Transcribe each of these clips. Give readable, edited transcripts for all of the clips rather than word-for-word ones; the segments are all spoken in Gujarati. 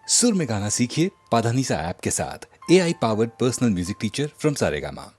सुर में गाना सीखिए पाधानीसा ऐप के साथ। AI powered personal music teacher from Saregama.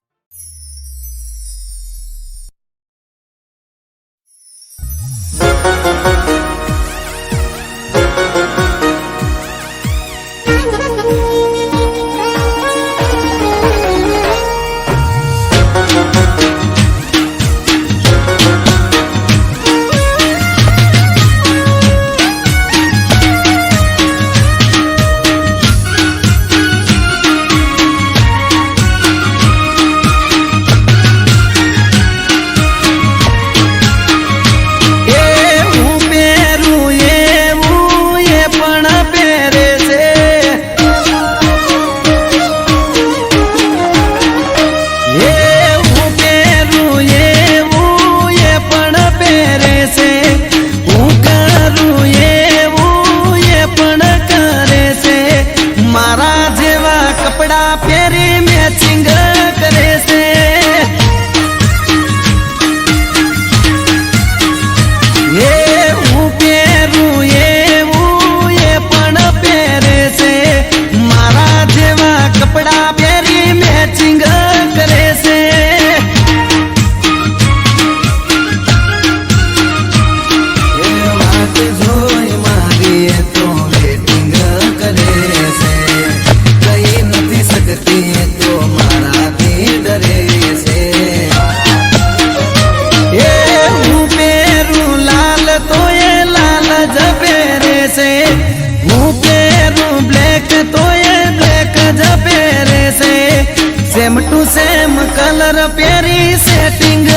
Same to same colour प्यारी सेटिंग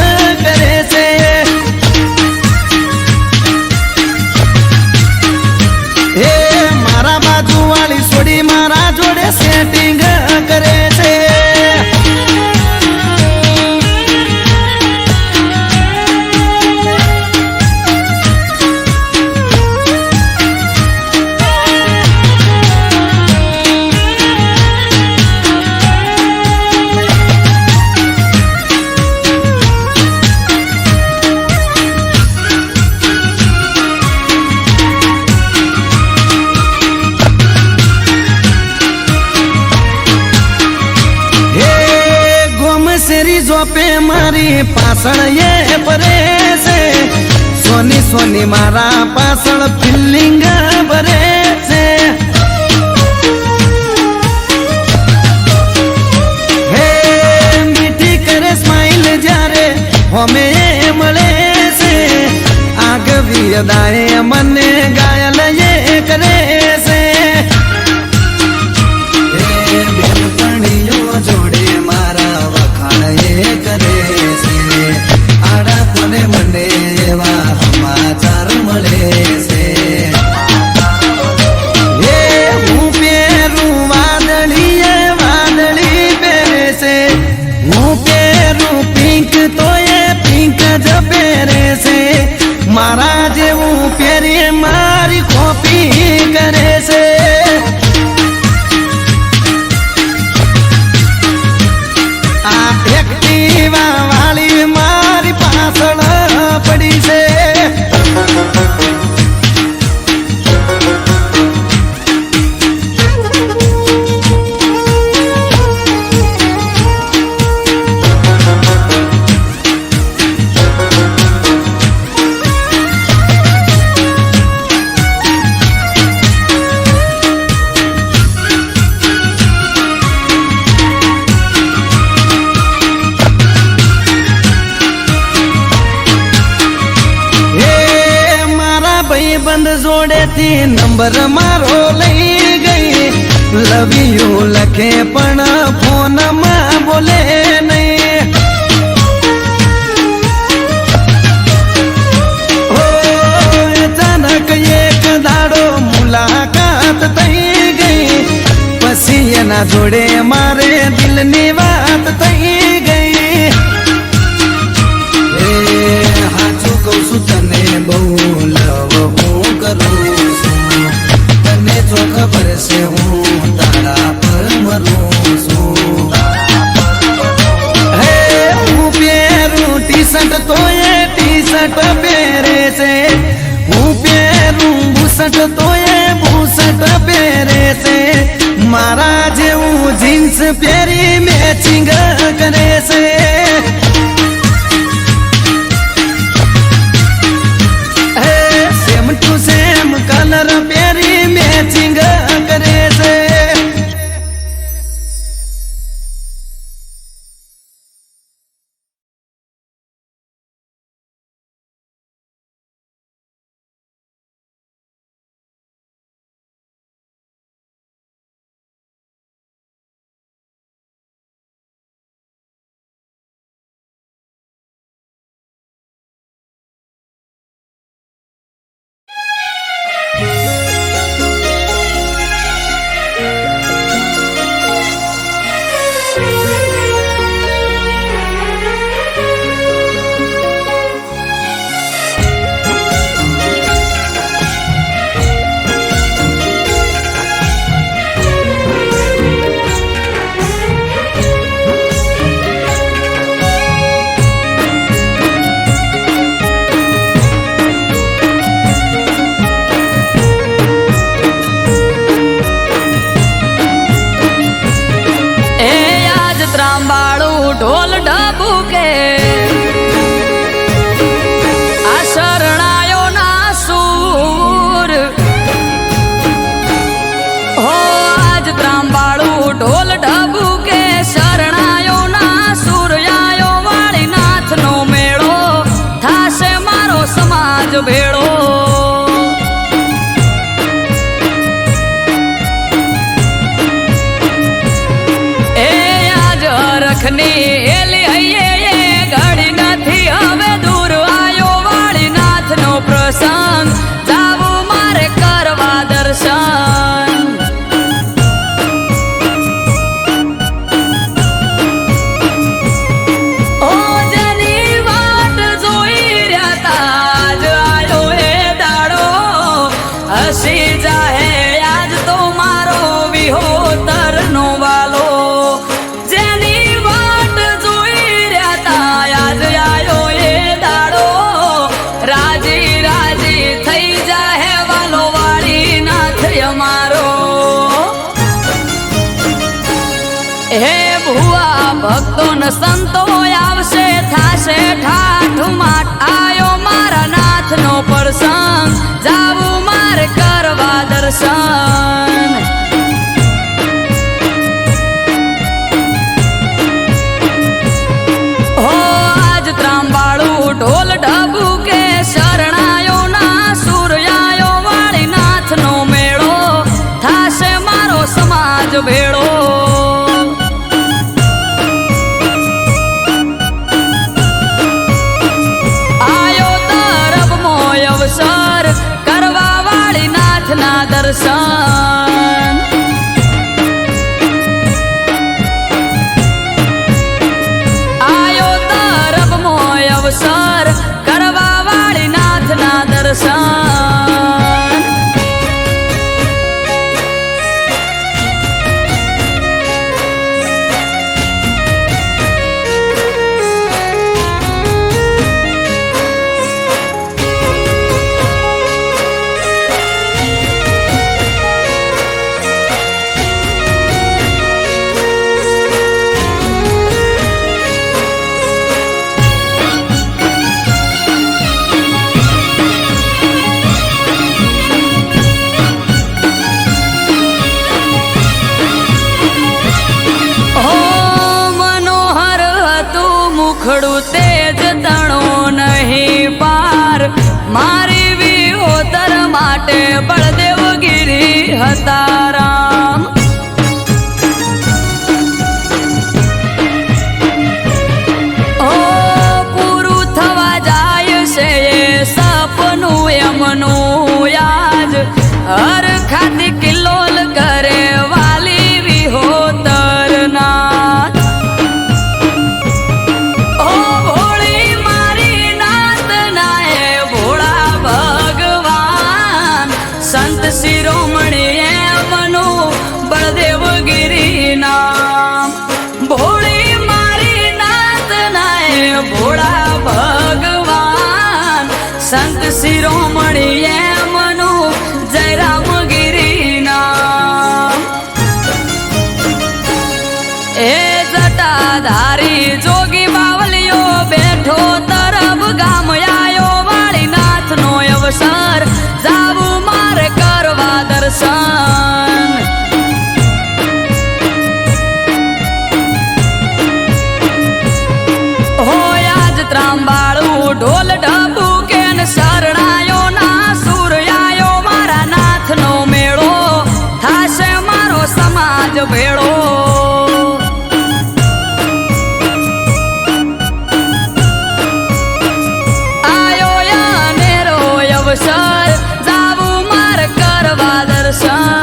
करे से हे मारा बाजू वाली सोड़ी मारा जोड़े सेटिंग करे से पे मारी पासण ये परे से सोनी सोनी मारा पासण फिलिंग भरे से हे मीठी करे स्माइल जारे हमें मले से आग भी अदाए मने गायल ये करे से जोड़े मारा ये करे से आड़ा तोने मंडे वा समाचार मले से ये हूँ पेरू वादली पेरे से हूँ पेरू पिंक तो ये पिंक जपेरे से मारा जे हूँ पेरे मारी कॉपी करे से वाली मारी पासण पड़ी से बंद जोड़े थी नंबर मारो लई गई लव यू लखे पण फोन में बोले नहीं हो अचानक एक दाड़ो मुलाकात थई गई पसी ना जोड़े मारे दिल नी बात थई गई हाचू कहू छू तने बहु लव तने जो खबर से हूँ तारा पर मरू छू हूँ पेरू टी शर्ट तो ये टी शर्ट पेरे से हूँ पेरू बूसट तो ये बूसट पेरे જીન્સ પહેરી મેચિંગ કરે છે સેમ ટુ સેમ કલર પહેરી મેચિંગ કરે છે ઢોલ ઢબુકે આ શરણાયો ના સૂર હો આજ ત્રાંબાળું ઢોલ ઢબુકે શરણાયો ના સૂર આયો વાળી નાથ નો મેળો થાશે મારો સમાજ ભેળો એલી હૈયે ઘડી નથી હવે દૂર આયો વાળી નાથ નો પ્રસંગ જાવું મારે કરવા દર્શન ઓ જેની વાટ જોઈ રહ્યા તા આજ આયો એ દાડો હસી જાહે આજ તો મારો વિહોતર નો વાલો હે ભુવા ભક્તો ન સંતો આવશે થાશે ઠાઠુમાટ આયો મારા નાથ નો પ્રસંગ જાવું મારે કરવા દર્શન હો આજ ત્રાંબાળું ઢોલ ઢબુકે શરણાયો ના સૂર આયો વાળી નાથ નો મેળો થાશે મારો સમાજ ભેળો કરવા વાળી નાથ ના દર્શન આયો તરફ મોય અવસર કરવા વાળી નાથ ના દર્શન મુખડું તેજ તણો નહીં પાર મારી વિહોતર માટે બળદેવગીરી હતા રામ ઓ પૂરું થવા જાય છે એ સપનું એમનું યાદ હર ખાતી કિલ્લોલ કરે વાલી વિહોતર નાથ શિરોમણી મનો ધારી જોગી બાવલિયો બેઠો તરફ ગામ આયો વાળીનાથ નો અવસર જાવું મારે કરવા દર્શન હોય આજ ત્રાંબાળું ઢોલ ઢબુ કે શરણાયો ના સૂર્યાયો મારા નાથ નો મેળો થાશે મારો સમાજ ભેળો આયો યાનેરો અવસર જાવું મારે કરવા દર્શન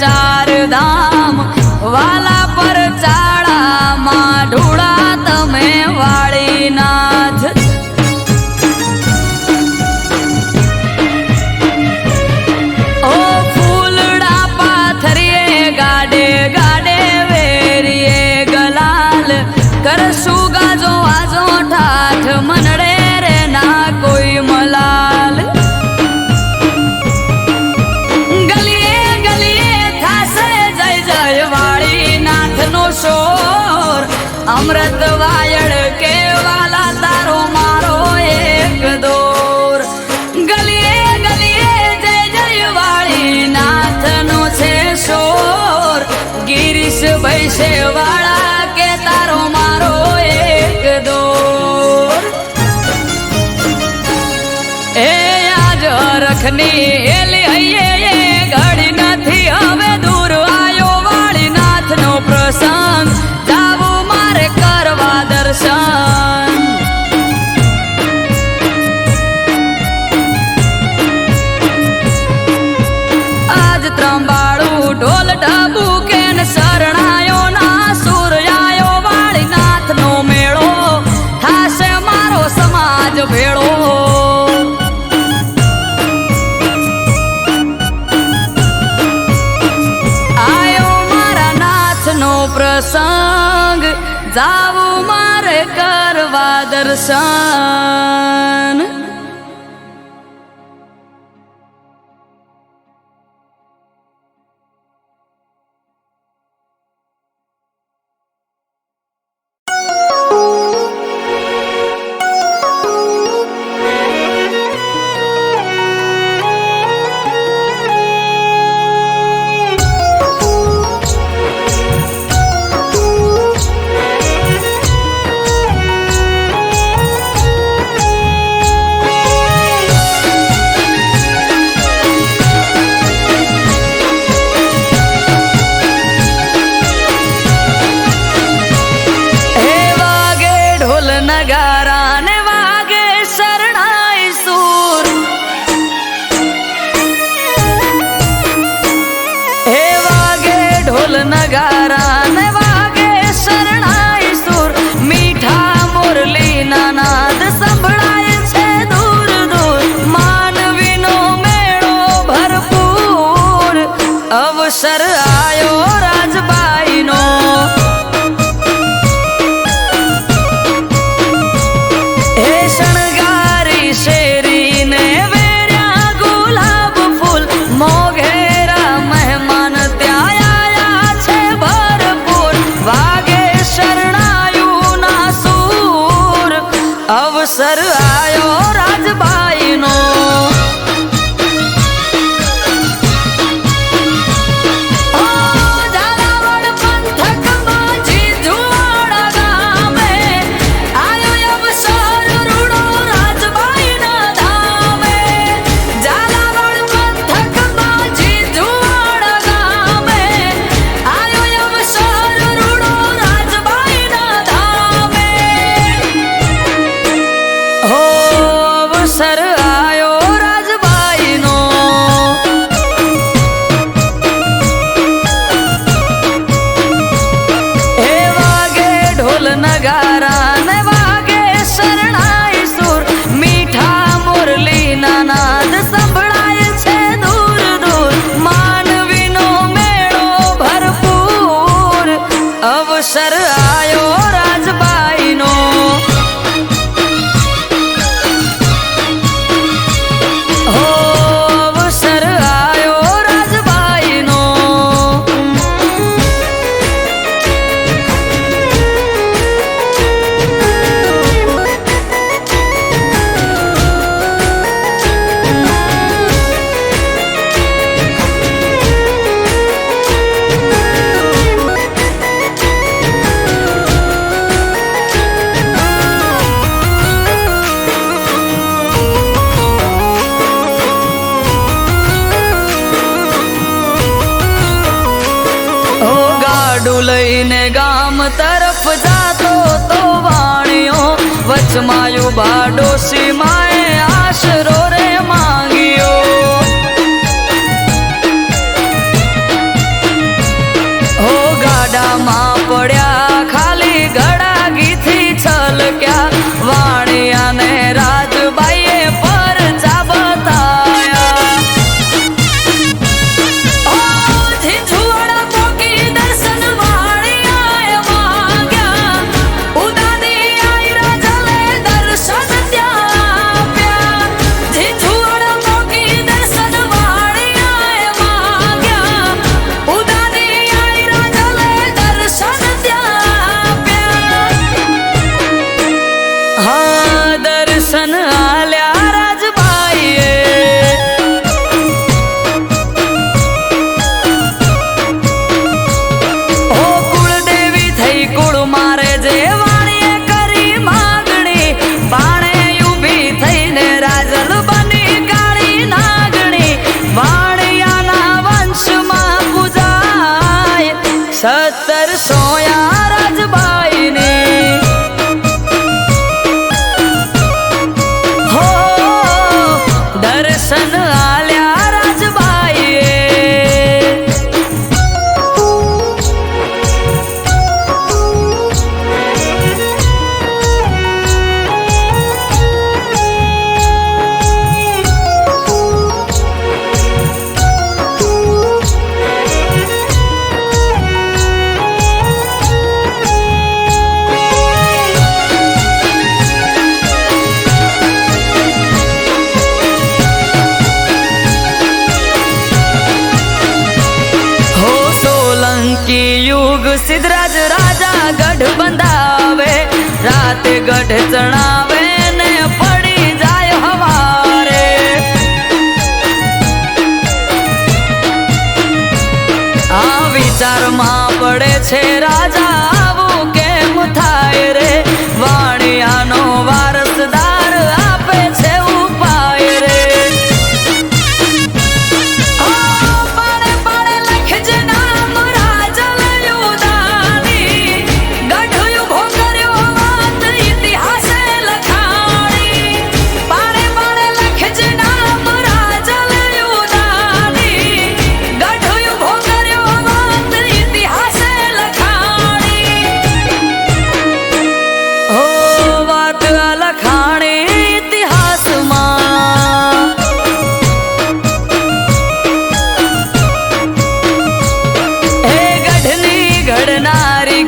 ચાર ધામ વાલા પર ચાળામાં ઢોળા તમે વાળીનાથ ઓ ફૂલડા પાથરીએ ગાડે ગાડે વેરીએ ગલાલ કરશું ગાજો આજો ઠાઠ મનડે રે ના કોઈ મલાલ અમૃત વાયડ કે વાલા તારો મારો એક દોર ગલીએ ગલીએ જય જય વાળી નાથ નો છે શોર ગિરીશ ભૈસે વાળા કે તારો મારો એક દોર એ આજ રખની એલી હૈયે ઘડી નથી હવે દૂર આયો વાળી નાથ નો પ્રસંગ કરવા દર્શન આજ ત્રંબાળું ઢોલ ઢબુ કે શરણાયો ના સૂર્યાયો વાળીનાથ નો મેળો થાશે મારો સમાજ ભેળો આયો મારા નાથ નો પ્રસંગ જાવું મારે કરવા દર્શન અવસર આયો રાજબાઈનો, હો અવસર આયો રાજબાઈનો. ગાડું લઈને ગામ તરફ જાતો તો વાણિયો, વચમાં ઉભા ડોશી માએ આશરો રે માંગ્યો. હો ગાડામાં પડ્યા ખાલી ગળાગીથી છલક્યા, વાણિયાને રાજબાઈએ પરચા બતાયા. દર્શન આલ્યા રાજબાઈએ, હો કુળદેવી થઈ કુળ મારે જે વાણીએ કરી માગણી, બાણે ઊભી થઈને રાજલ બની કાળી નાગણી. વાણિયાના વંશમાં પૂજાય 1700 રાજબાઈની. દર્શન આલ્યા રાજબાઈએ. યુગ સિદ્ધરાજ રાજા ગઢ બંધાવે, રાતે ગઢ ચણાવે ને પડી જાય હવારે. આ વિચારમાં પડે છે રાજા આવું કેમ થાય રે, વાણિયાનો વારસદાર આપે છે ઉપાય રે.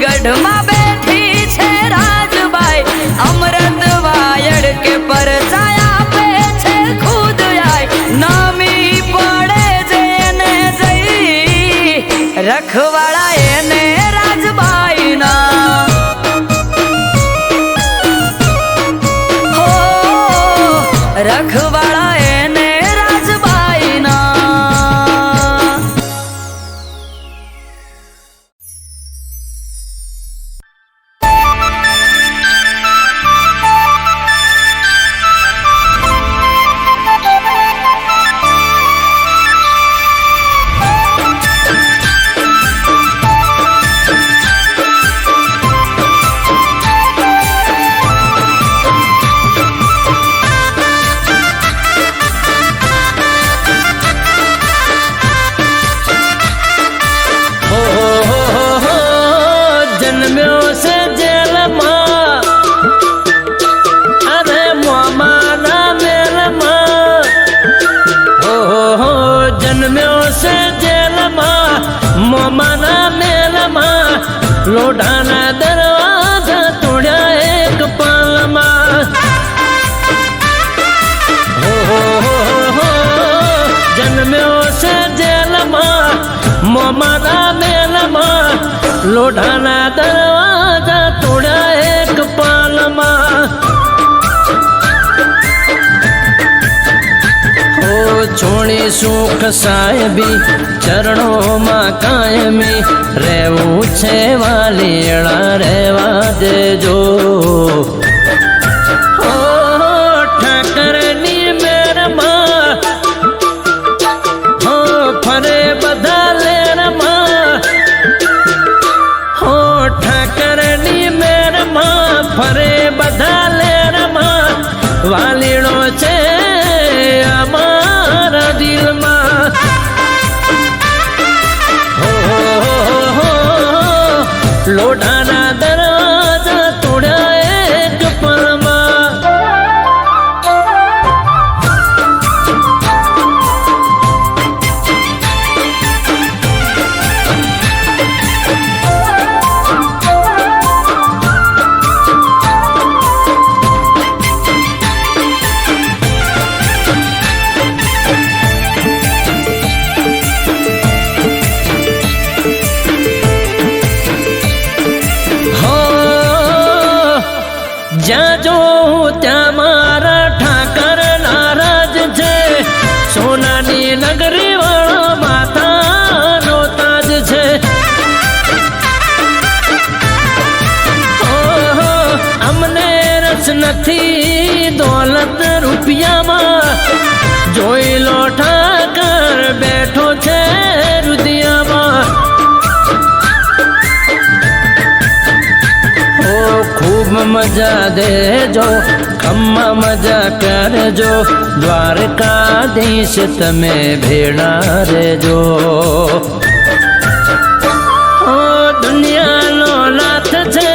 ગઢમાં બેઠી છે રાજબાઈ, અમૃત વાયડ કે પરચાય આપે છે ખુદ આય. નમી પડે જેને જઈ રખવાળા એને રાજબાઈના. હો રખવાળા એને રાજબાઈના. જન્મ્યો છે જેલમાં મોમાના મેલમાં લોટ લોઢાના દરવાજા તોડ્યા એક પાલમાં. જન્મ્યો છે જેલમાં મોમાના મેલમાં, લોઢાના દરવાજા તોડ્યા એક પાલમાં. ઓ છોડી સુખ સાહેબી ચરણોમાં કાયમી, રહેવું છે વાલીડા રહેવા દેજો. ફરે બધા લેરમાં, હો ઠાકરની મેરમાં, ફરે બધા લેરમાં, વાલીડો છે અમારા દિલમાં. લોઢાના દરવાજા તોડ્યા એક પળમાં. જ્યાં જોઉં ત્યાં મારા ઠાકર નારાજ છે, સોનાની નગરી વાળો માથાનો તાજ છે. અમને રસ નથી દોલત રૂપિયામાં, જોઈ લો ઠાકર બેઠો છે રુદિયામાં. ખૂબ મજા દેજો, ખમ્મા મજા કરજો, દ્વારકાધીશ તમે ભેળા રેજો. ઓ દુનિયાનો નાથ છે,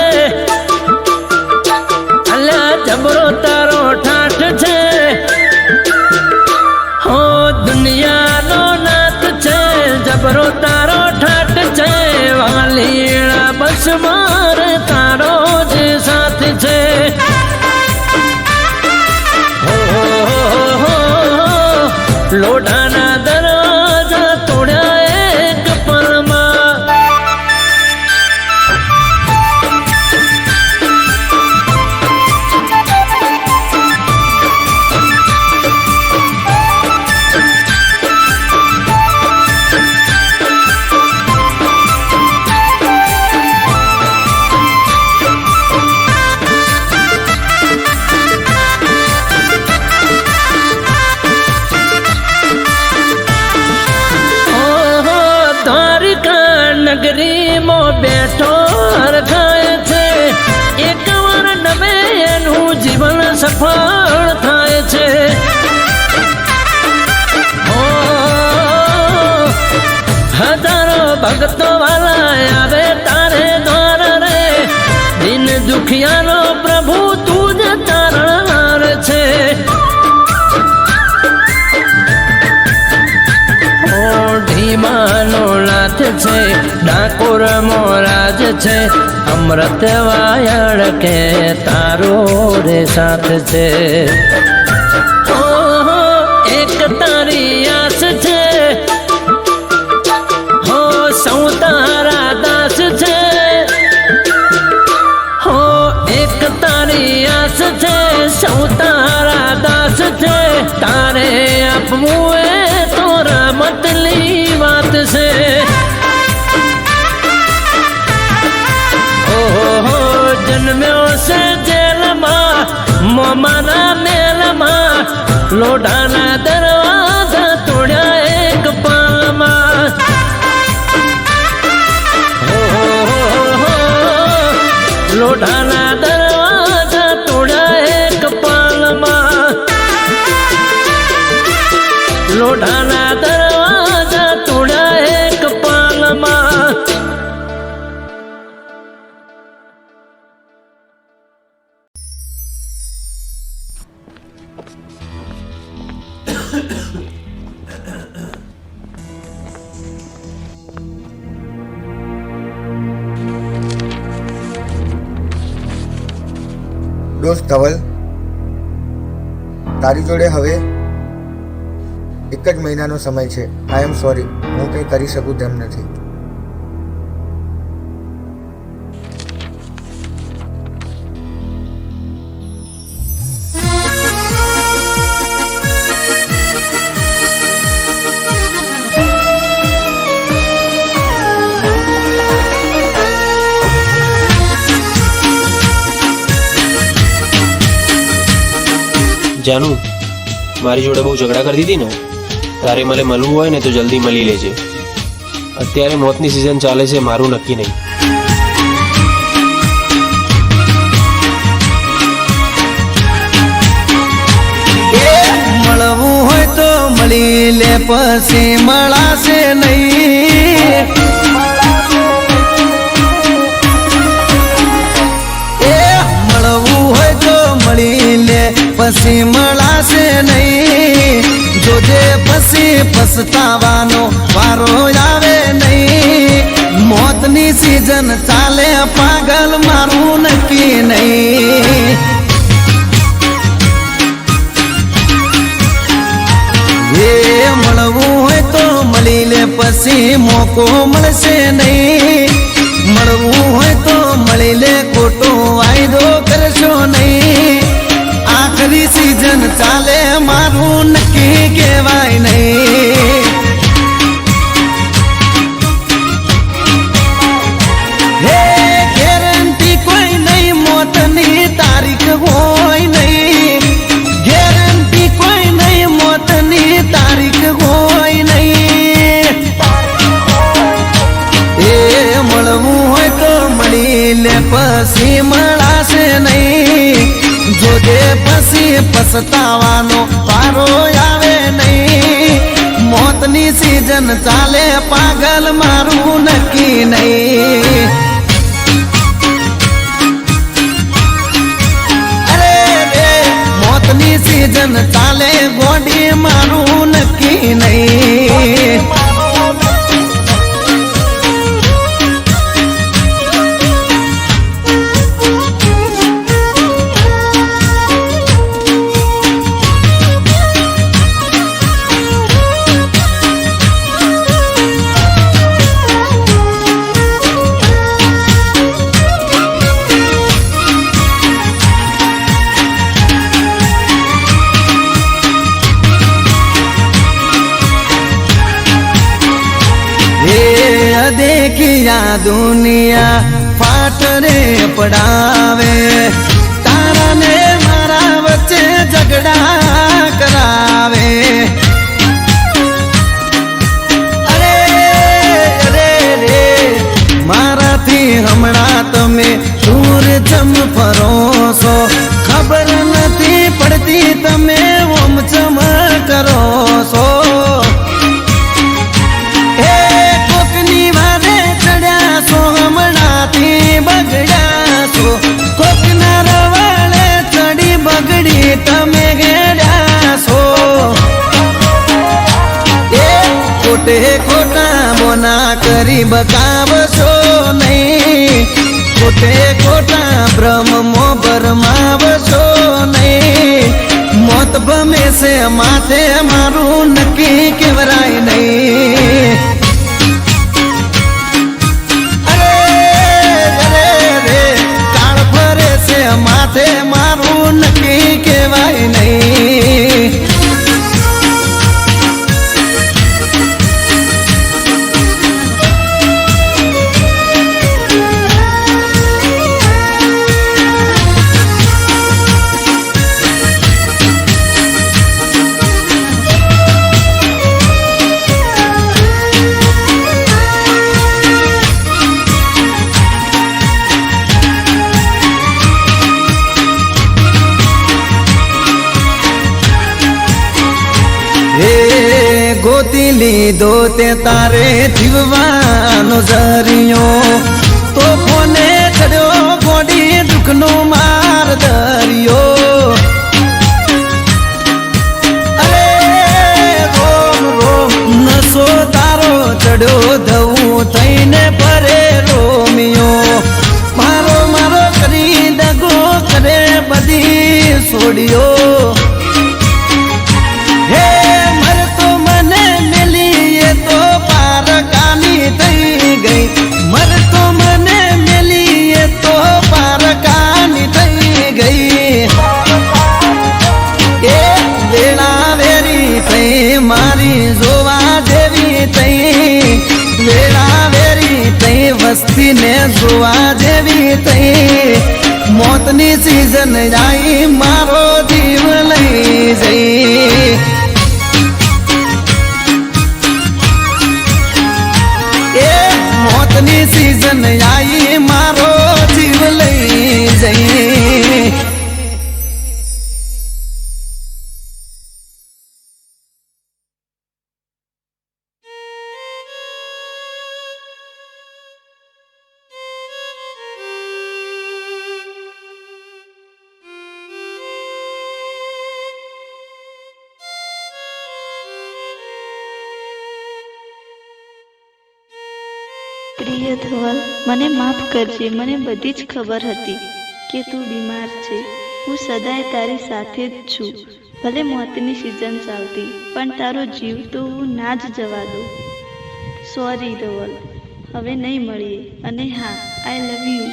અલ્યા જબરો તારો ઠાઠ છે. ઓ દુનિયાનો નાથ છે, જબરો તારો ઠાઠ છે, વાલીડા બસ મારે તારો જ સાથ છે. લોઢાના દરવાજા તોડ્યા એક પળમાં. નગરીમાં બેઠો હરખાય છે, એક વાર નમે એનું જીવન સફળ થાય છે. હજારો ભક્તો વાલા આવે તારે દ્વાર રે, દિન દુખિયાનો પ્રભુ તું જ તારણહાર છે. ઢીમાનો નાથ છે, ડાકોર મોરાજ છે, અમૃત વાયળ કે તારો રે સાથ છે. એક તારી આસ છે, હો સૌ તારા દાસ છે. હો એક તારી આસ છે, સૌ તારા દાસ છે, તારે આપવું એ તો રમતની વાત છે. ઓહો જન્મ્યો છે જેલમાં મોમાના મેલમાં, લોઢાના દરવાજા તોડ્યા એક પાલમાં. લોઢાના દરવાજા તોડ્યા એક પાલમાં. લોઢાના દરવાજા તોડ્યા એક પાલમાં. નિર્દોષ ધવલ, તારી જોડે હવે એક જ મહિનાનો સમય છે. આઈ એમ સોરી, હું કંઈ કરી શકું તેમ નથી. જાનુ, મારી જોડે બહુ ઝઘડા કરતી હતી ને, તારે મને મળવું હોય ને તો જલ્દી મળી લેજે. અત્યારે મોતની સિઝન ચાલે છે, મારું નક્કી નહીં. મળવું હોય તો મળી લે, પછી મળાશે નહીં. મળવું હોય તો મળી લે, પછી મળાશે નહીં. જોજે પછી પછતાવાનો વારો આવે નહીં. મોતની સિઝન ચાલે, પાગલ મારું નક્કી નહીં. મળવું હોય તો મળી લે, પછી મોકો મળશે નહીં. મળવું હોય તો મળી લે, ખોટો વાયદો કરશો નહીં. આખરી સિઝન ચાલે, મારું નક્કી કહેવાય નહીં. હે ગેરંટી કોઈ નહીં, મોતની તારીખ હોય નહીં. ગેરંટી કોઈ નહીં, મોતની તારીખ હોય નહીં. એ મળવું હોય તો મળી લે, પછી મળાશે નહીં. જોજે પછી પછતાવાનો વારો આવે નહીં. મોતની સિઝન ચાલે, પાગલ મારું નક્કી નહીં. અરે રે મોતની સિઝન ચાલે, ગોડી મારું નક્કી નહીં. देखिया दुनिया फाट रे पड़ावे. तारा ने मारा बच्चे झगड़ा करावे. अरे अरे रे मारा थी हमणा तमे दूर चम फरोसो. खबर नहीं पड़ती तमे ओम चम करो सो. તમે ગેડ્યા છો એ ખોટે ખોટા બોના કરી બકાવશો નહીં. ખોટે ખોટા બ્રહ્મો ભરમાવશો નહીં. મોત ભમે છે માથે, મારું નક્કી કેવરાય નહીં. અરે અરે રે કાળ ફરે છે માથે, મારું નક્કી કહેવાય નહીં. ગોતી લીધો તે તારે જીવવાનો જરિયો. તો કોને ચડ્યો ગોડી દુઃખનો માર દરિયો. અરે રોમ રોમ નસો તારો ચડ્યો, ધવું થઈને પરે રોમિયો. મારો મારો કરી દગો કરે આવે બધી છોડીઓ હે મર તો મને મેલી એ તો પારકાની થઈ ગઈ મર તો મને મેલી એ તો પારકાની થઈ ગઈ એ વેળા વેરી થઈ મારી જોવા જેવી થઈ વેળા વેરી થઈ વસ્તીને જોવા જેવી થઈ મોતની સીઝન આવી મારો જીવ લઈ જઈ એ મોતની સીઝન આવી મારો જીવ લઈ જઈ પ્રિય ધવલ, મને માફ કરજે. મને બધી જ ખબર હતી કે તું બીમાર છે. હું સદાય તારી સાથે જ છું. ભલે મોતની સિઝન ચાલતી પણ તારો જીવ તો હું ના જ જવા દઉં. સોરી ધવલ, હવે નહીં મળીએ. અને હા, આઈ લવ યુ.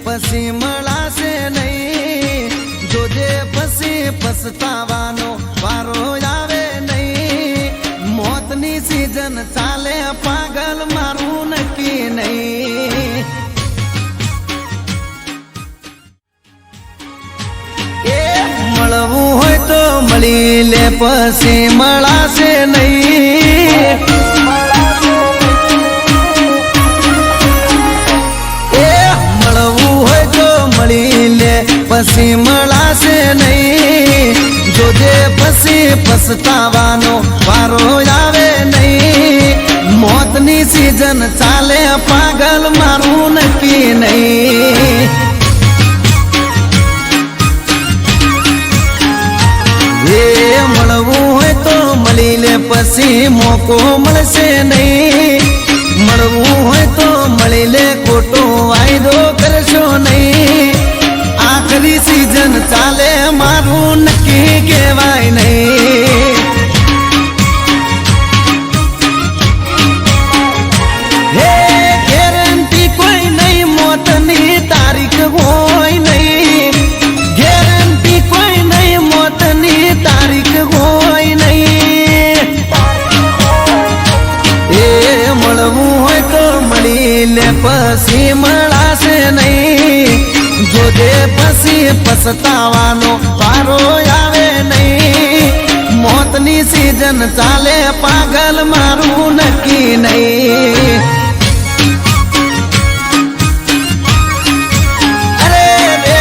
પછી મળાશે નહીં જોજે પછી પછતાવાનો વારો આવે નહીં મોતની સીઝન ચાલે પાગલ મારું નક્કી નહીં એ મળવું હોય તો મળી લે પછી મળાશે નહીં મળી લે પછી મળાશે નહીં જોજે પછી પછતાવાનો વારો આવે નહીં મોતની સીઝન ચાલે પાગલ મારું નક્કી નહીં એ મળવું હોય તો મળી લે પછી મોકો મળશે નહીં મળવું હોય તો મળી લે ખોટો વાયદો કરશો નહીં આખરી સીઝન ચાલે મારું નક્કી કહેવાય નહીં હે ગેરંટી કોઈ નહીં મોતની તારીખ હોય નહીં ગેરંટી કોઈ નહીં મોતની તારીખ હોય નહીં એ મળવું હોય તો મળી લે પછી મળાશે નહીં જોજે પછી પછતાવાનો વારો આવે નહીં મોતની સીઝન ચાલે પાગલ મારું નક્કી નહીં અરે રે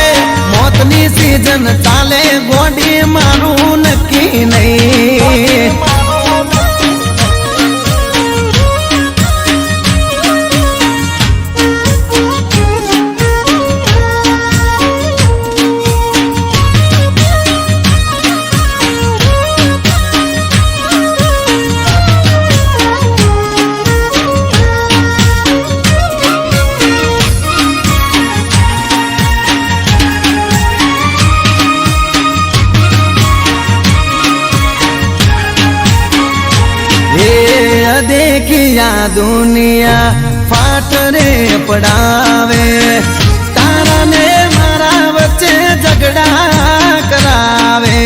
મોતની સીઝન ચાલે ગોડી મારું નક્કી નહીં देखिया दुनिया फाट रे पड़ावे तारा ने मारा बच्चे झगड़ा करावे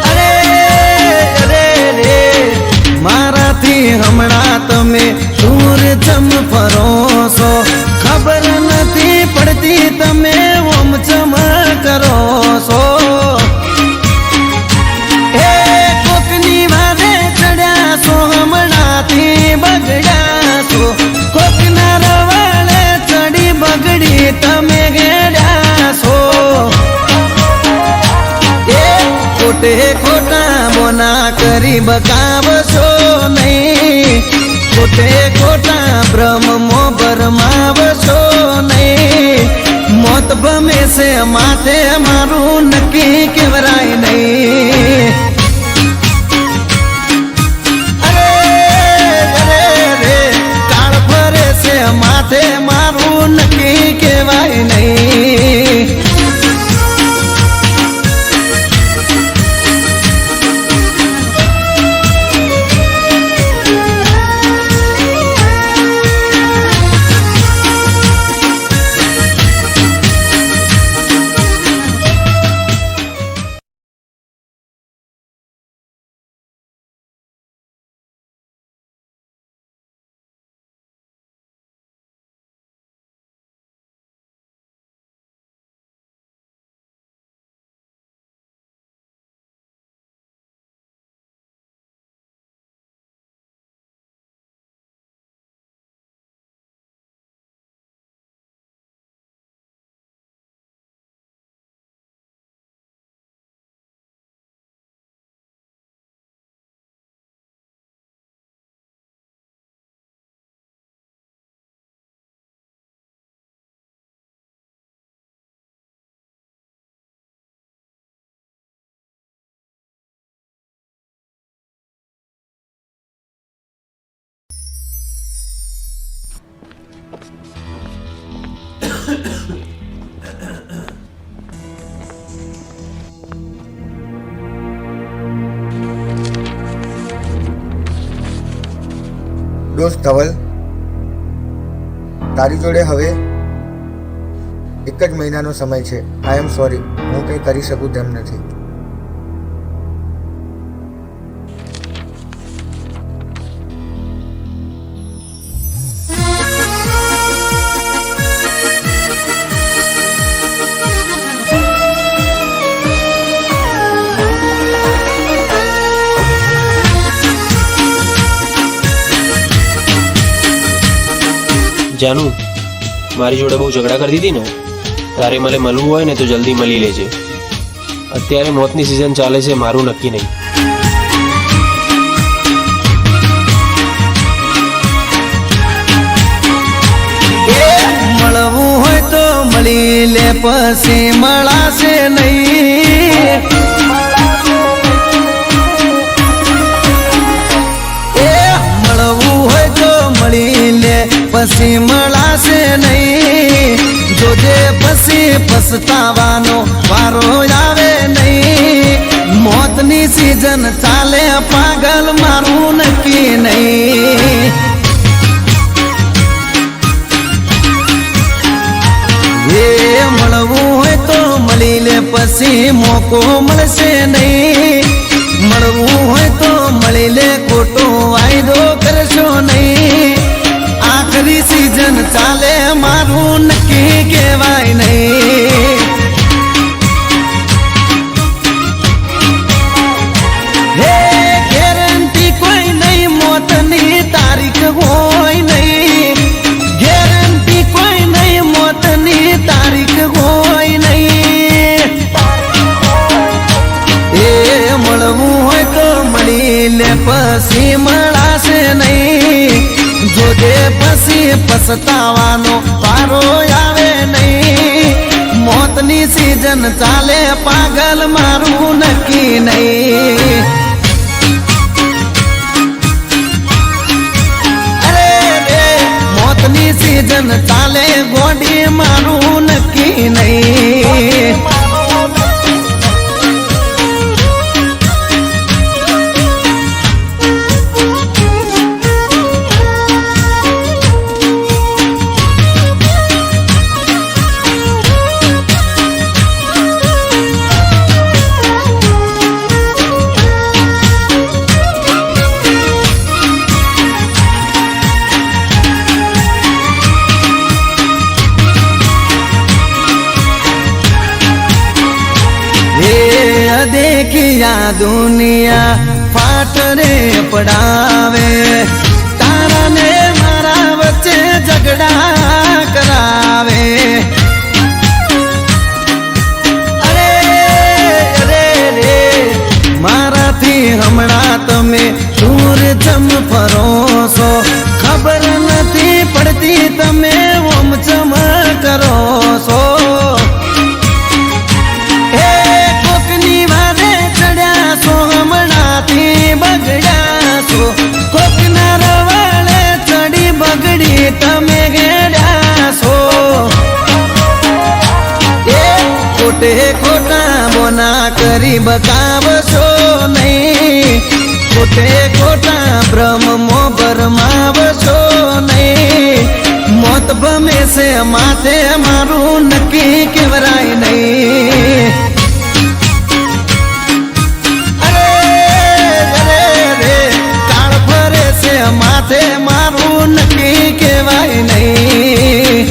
अरे अरे रे मारा थी हमणा तमे दूर चम फरोसो खबर नहीं पड़ती तमे ओम चम करो सो તમે ગેડા છો એ ખોટે ખોટા બોના કરી બકાવશો નહીં ખોટે ખોટા ભ્રમમાં ભરમાવશો નહીં મોત ભમે છે માથે મારું નક્કી કેવરાય નહીં. કાળ ફરે છે માથે મારું નક્કી કેવાય નહીં. દોસ્ત ધવલ, તારી જોડે હવે એક જ મહિનાનો સમય છે. આઈ એમ સોરી, હું કંઈ કરી શકું તેમ નથી. જાનુ, મારી જોડે બહુ ઝઘડા કરતી હતી ને, તારે મને મળવું હોય ને તો જલ્દી મળી લેજે. અત્યારે મોતની સિઝન ચાલે છે, મારું નક્કી નહીં. મળવું હોય તો મળી લે, પછી મળાશે નહીં. મળવું હોય તો મળી લે, પછી મળાશે નહીં. જોજે પછી પછતાવાનો વારો આવે નહીં. મોતની સિઝન ચાલે પાગલ, મારું નક્કી નહીં. મળવું હોય તો મળી લે, પછી મોકો મળશે નહીં. મળવું હોય તો મળી લે, ખોટો વાયદો કરશો નહીં. આખરી સિઝન ચાલે, મારું નક્કી કહેવાય નહીં. હે ગેરંટી કોઈ નહીં, મોતની તારીખ હોય નહીં. ગેરંટી કોઈ નહીં, મોતની તારીખ હોય નહીં. એ મળવું હોય તો મળી લે, પછી મળાશે નહીં. જોજે પછી પછતાવાનો વારો આવે નહીં. મોતની સિઝન ચાલે પાગલ, મારું નક્કી નહીં. અરે રે મોતની સિઝન ચાલે ગોડી, મારું નક્કી નહીં. देखिया दुनिया फाट रे पड़ावे, तारा ने मारा बच्चे झगड़ा करावे. अरे अरे रे मारा थी हमणा तमे दूर चम फरो सो, खबर नहीं पड़ती तमे ओम चम करो सो. ખોટે ખોટા બોના કરી બકાવશો નહીં, ખોટે ખોટા ભ્રમમો ભરમાવશો નહીં. મોત ભમે છે માથે મારું નક્કી કેવરાય નહીં. માથે મારું નક્કી કહેવાય નહીં.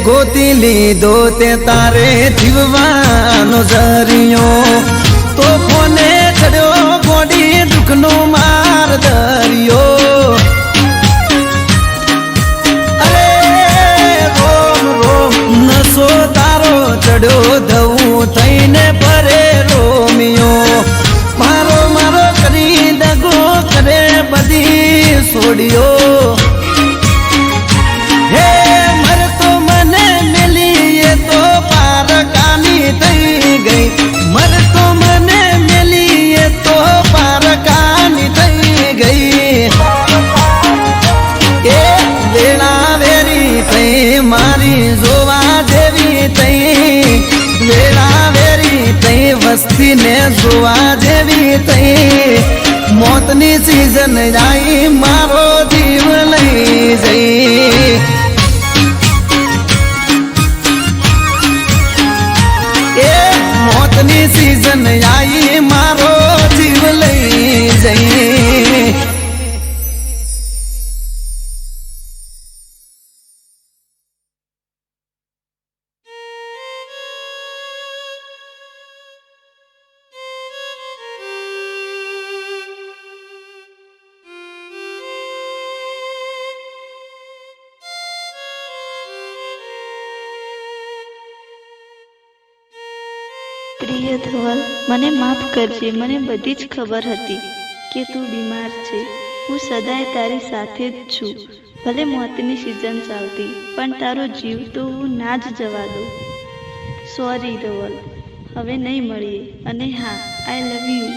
ગોતી લીધો તે તારે જીવવાનો જરિયો, તો કોને ચડ્યો ગોડી દુઃખનો માર દરિયો. અરે રોમ રોમ નસો તારો ચડ્યો ધવું થઈને પરે રોમિયો. મારો મારો કરી દગો કરે બધી છોડ્યો. મારી જોવા જેવી તઈ વેળા વેરી તઈ વસ્તી ને જોવા જેવી તઈ. મોતની સીઝન આવી મારો જીવ લઈ જઈ. એ મોતની સીઝન આવી મારો જીવ લઈ જઈ. પ્રિય ધવલ, મને માફ કરજે. મને બધી જ ખબર હતી કે તું બીમાર છે. હું સદાય તારી સાથે જ છું. ભલે મોતની સિઝન ચાલતી, પણ તારો જીવ તો હું ના જ જવા દઉં. સોરી ધવલ, હવે નહીં મળીએ. અને હા, આઈ લવ યુ.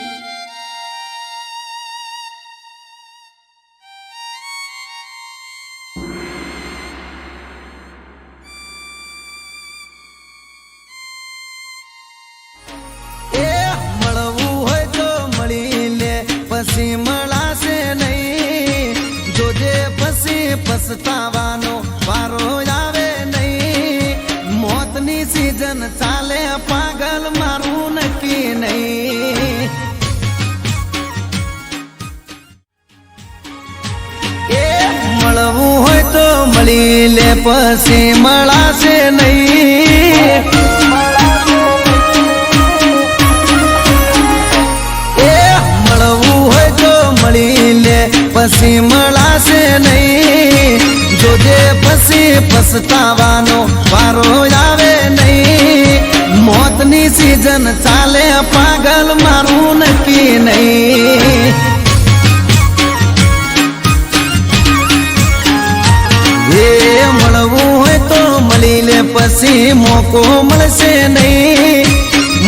પછી મળાશે નહીં, જોજે પછી પછતાવાનો વારો આવે નહીં. મોતની સીઝન ચાલે પાગલ મારું નક્કી નહીં. એ મળવું હોય તો મળી લે, પછી મળાશે નહીં. પછી મળાશે નહીં, જોજે પછી પછતાવાનો વારો આવે નહીં. મોતની સીઝન ચાલે પાગલ મારું નક્કી નહીં. એ મળવું હોય તો મળી લે, પછી મોકો મળશે નહીં.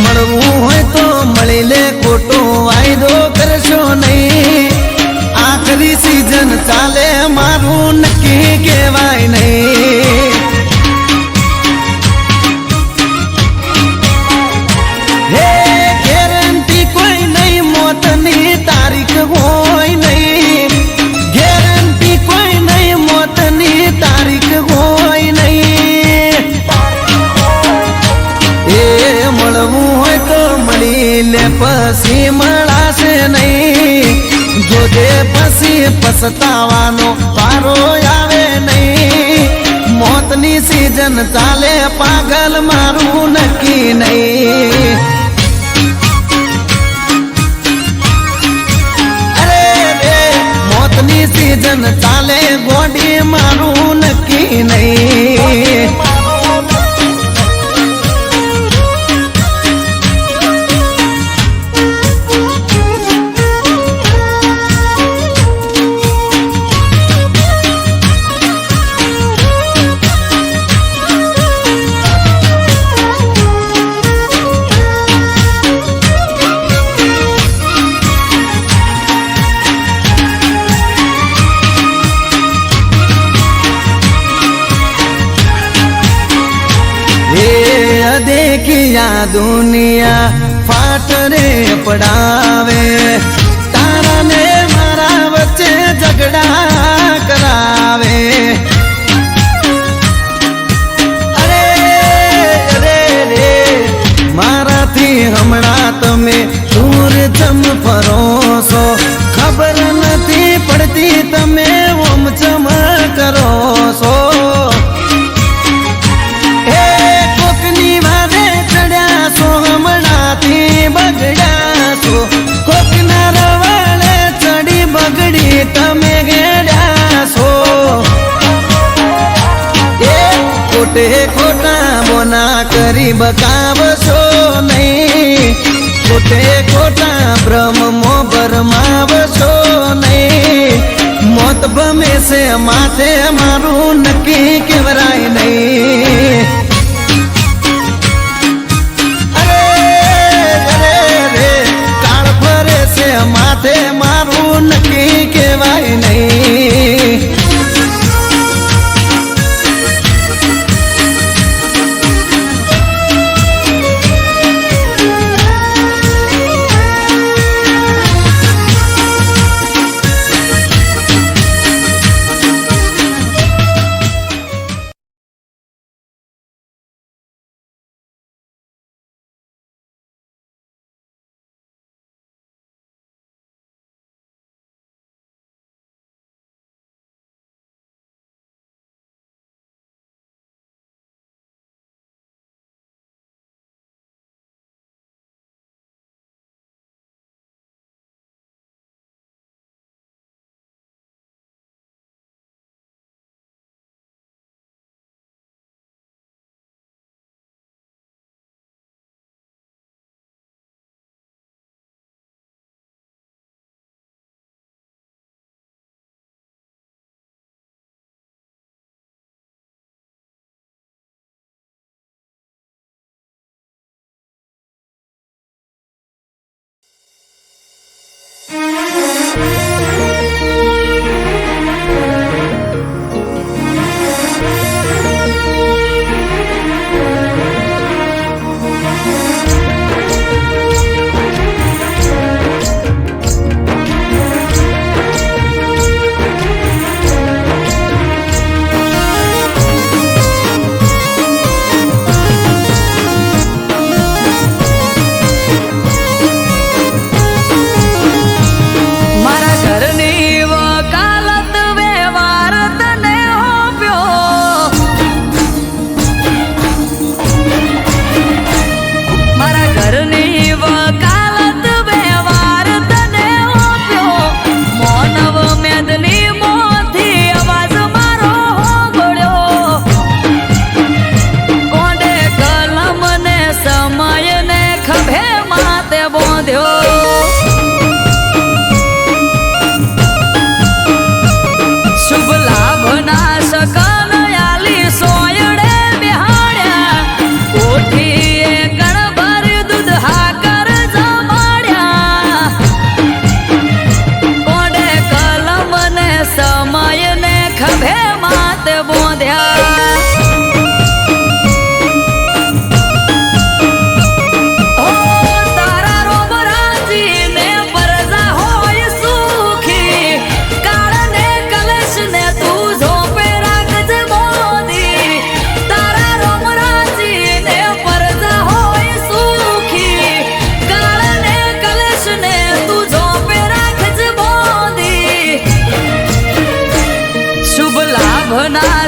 મળવું હોય તો મળી લે, ખોટો વાયદો કરશો નહીં. આખરી સીઝન ચાલે મારું નક્કી કહેવાય નહીં. હે ગેરંટી કોઈ નહીં, મોતની તારીખ હોય નહીં. ગેરંટી કોઈ નહીં, મોતની તારીખ હોય નહીં. એ મળવું હોય તો મળી લે, પછી મળાશે નહીં. જોજે પછી પછતાવાનો વારો આવે નહીં. મોતની સીઝન ચાલે પાગલ મારું નક્કી નહીં. અરે રે મોતની સીઝન ચાલે ગોડી મારું નક્કી નહીં. આ દુનિયા ફાટ રે પડાવે, તારા ને મારા વચ્ચે ઝઘડા કરાવે. અરે રે રે મારાથી હમણાં તમે દૂર ચમ ફરો છો, ખબર નથી પડતી તમે ઓમ ચમ કરો છો. હે કોકની વારે ચડ્યા છો, હમણાંથી બગડ્યા છો, કોકના રવાડે ચડી બગડી તમે ગેડ્યા છો. એ ખોટે ખોટા બોના કરી બકાવશો નહીં, ખોટે ખોટા બ્રહ્મો ભરમાવશો નહીં. મોત ભમે છે માથે મારું નક્કી કેવરાય નહીં. અરે રે કાળ ફરે છે માથે મારું નક્કી કેવાય નહીં.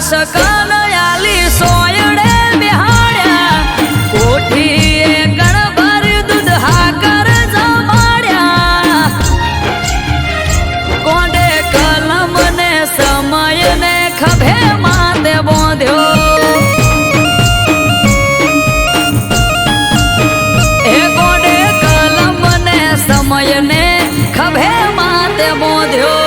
શકન આલી સોયડે બિહાડ્યા, કોઠીએ ગણભર દૂધ હાકર જમાડ્યા. કોંડે કલમ ને સમય ને ખભે માતે બોંધ્યો. એ કોંડે કલમ ને સમય ને ખભે માતે બોંધ્યો.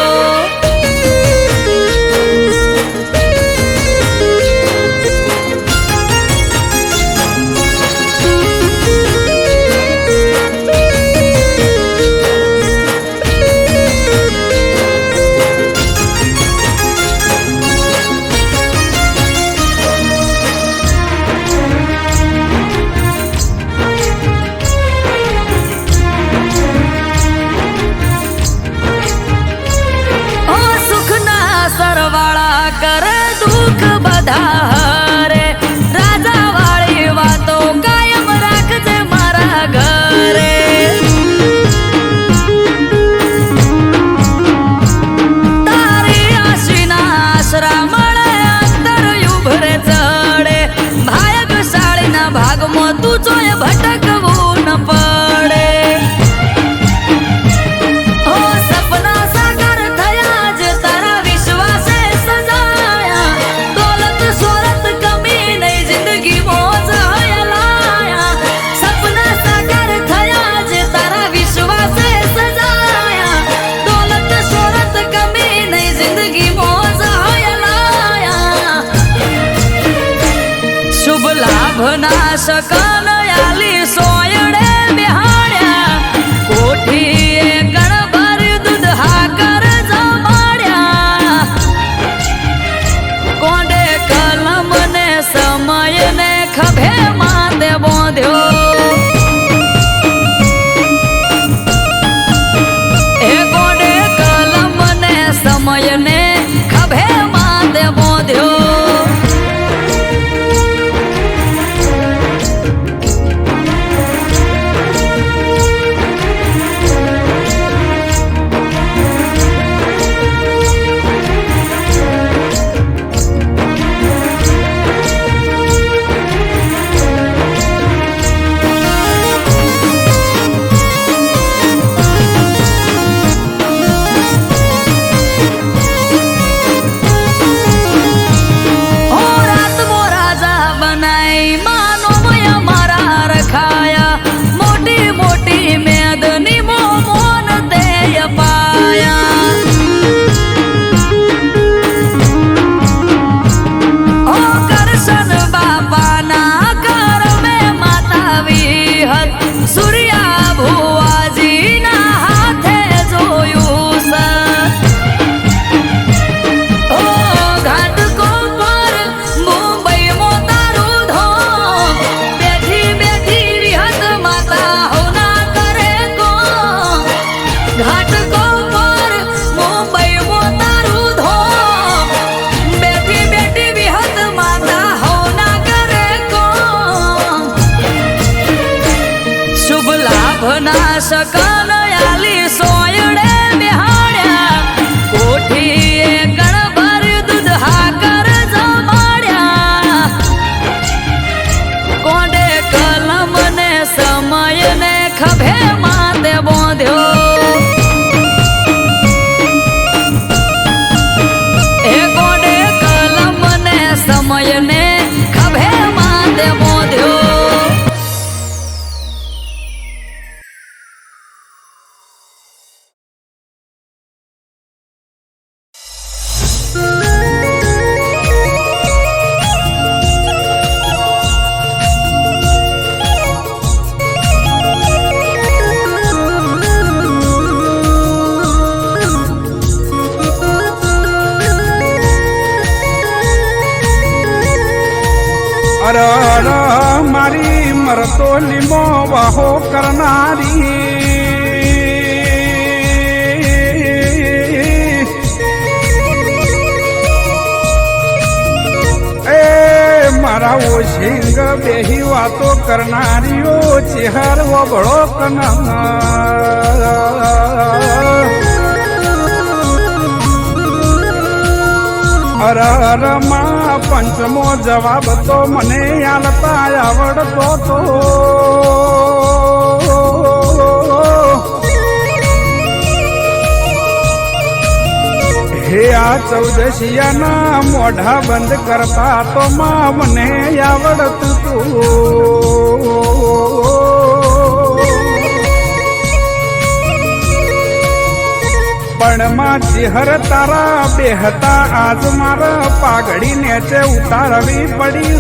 દુઃખ બધા હરે રાજા વાળી વાતો કાયમ રાખજે મારા ઘરે તારી આશીના આશરા મળે અંતર ઉભરે ચડે ભાગ્યશાળીના ભાગમાં તું જોય ભટકવું ન પડે લાભના શકન આલી સોયડે બિહાડ્યા કોઠીએ ગણભર દૂધ હાકર જમાડ્યા કોંડે કલમ ને સમય ને ખભે માથે બોંધ્યો એ કોંડે કલમ ને સમય ને ખભે માથે બોંધ્યો શકન આલી સોયડે બિહાડ્યા કોઠીએ ગણભર દૂધ હાકર જમાડ્યા કોંડે કલમ ને સમય ને ખભે માથે બોંધ્યો એ કોંડે કલમ ને સમય ને ખભે માથે બોંધ્યો મારી મરતો લીમો વાહો કરનારી એ મારા ઓશિંગ બેહી વાતો કરનારીઓ ચેહર વગળો કના અરરમાં પંચમો જવાબ તો મને આલતા આવડતો તો હે આ ચૌદશિયાના મોઢા બંધ કરતા તો માં મને આવડતું તું પણ માં ચેહર તારા બેહતા આજ મારા પાઘડી નેચે ઉતારવી પડી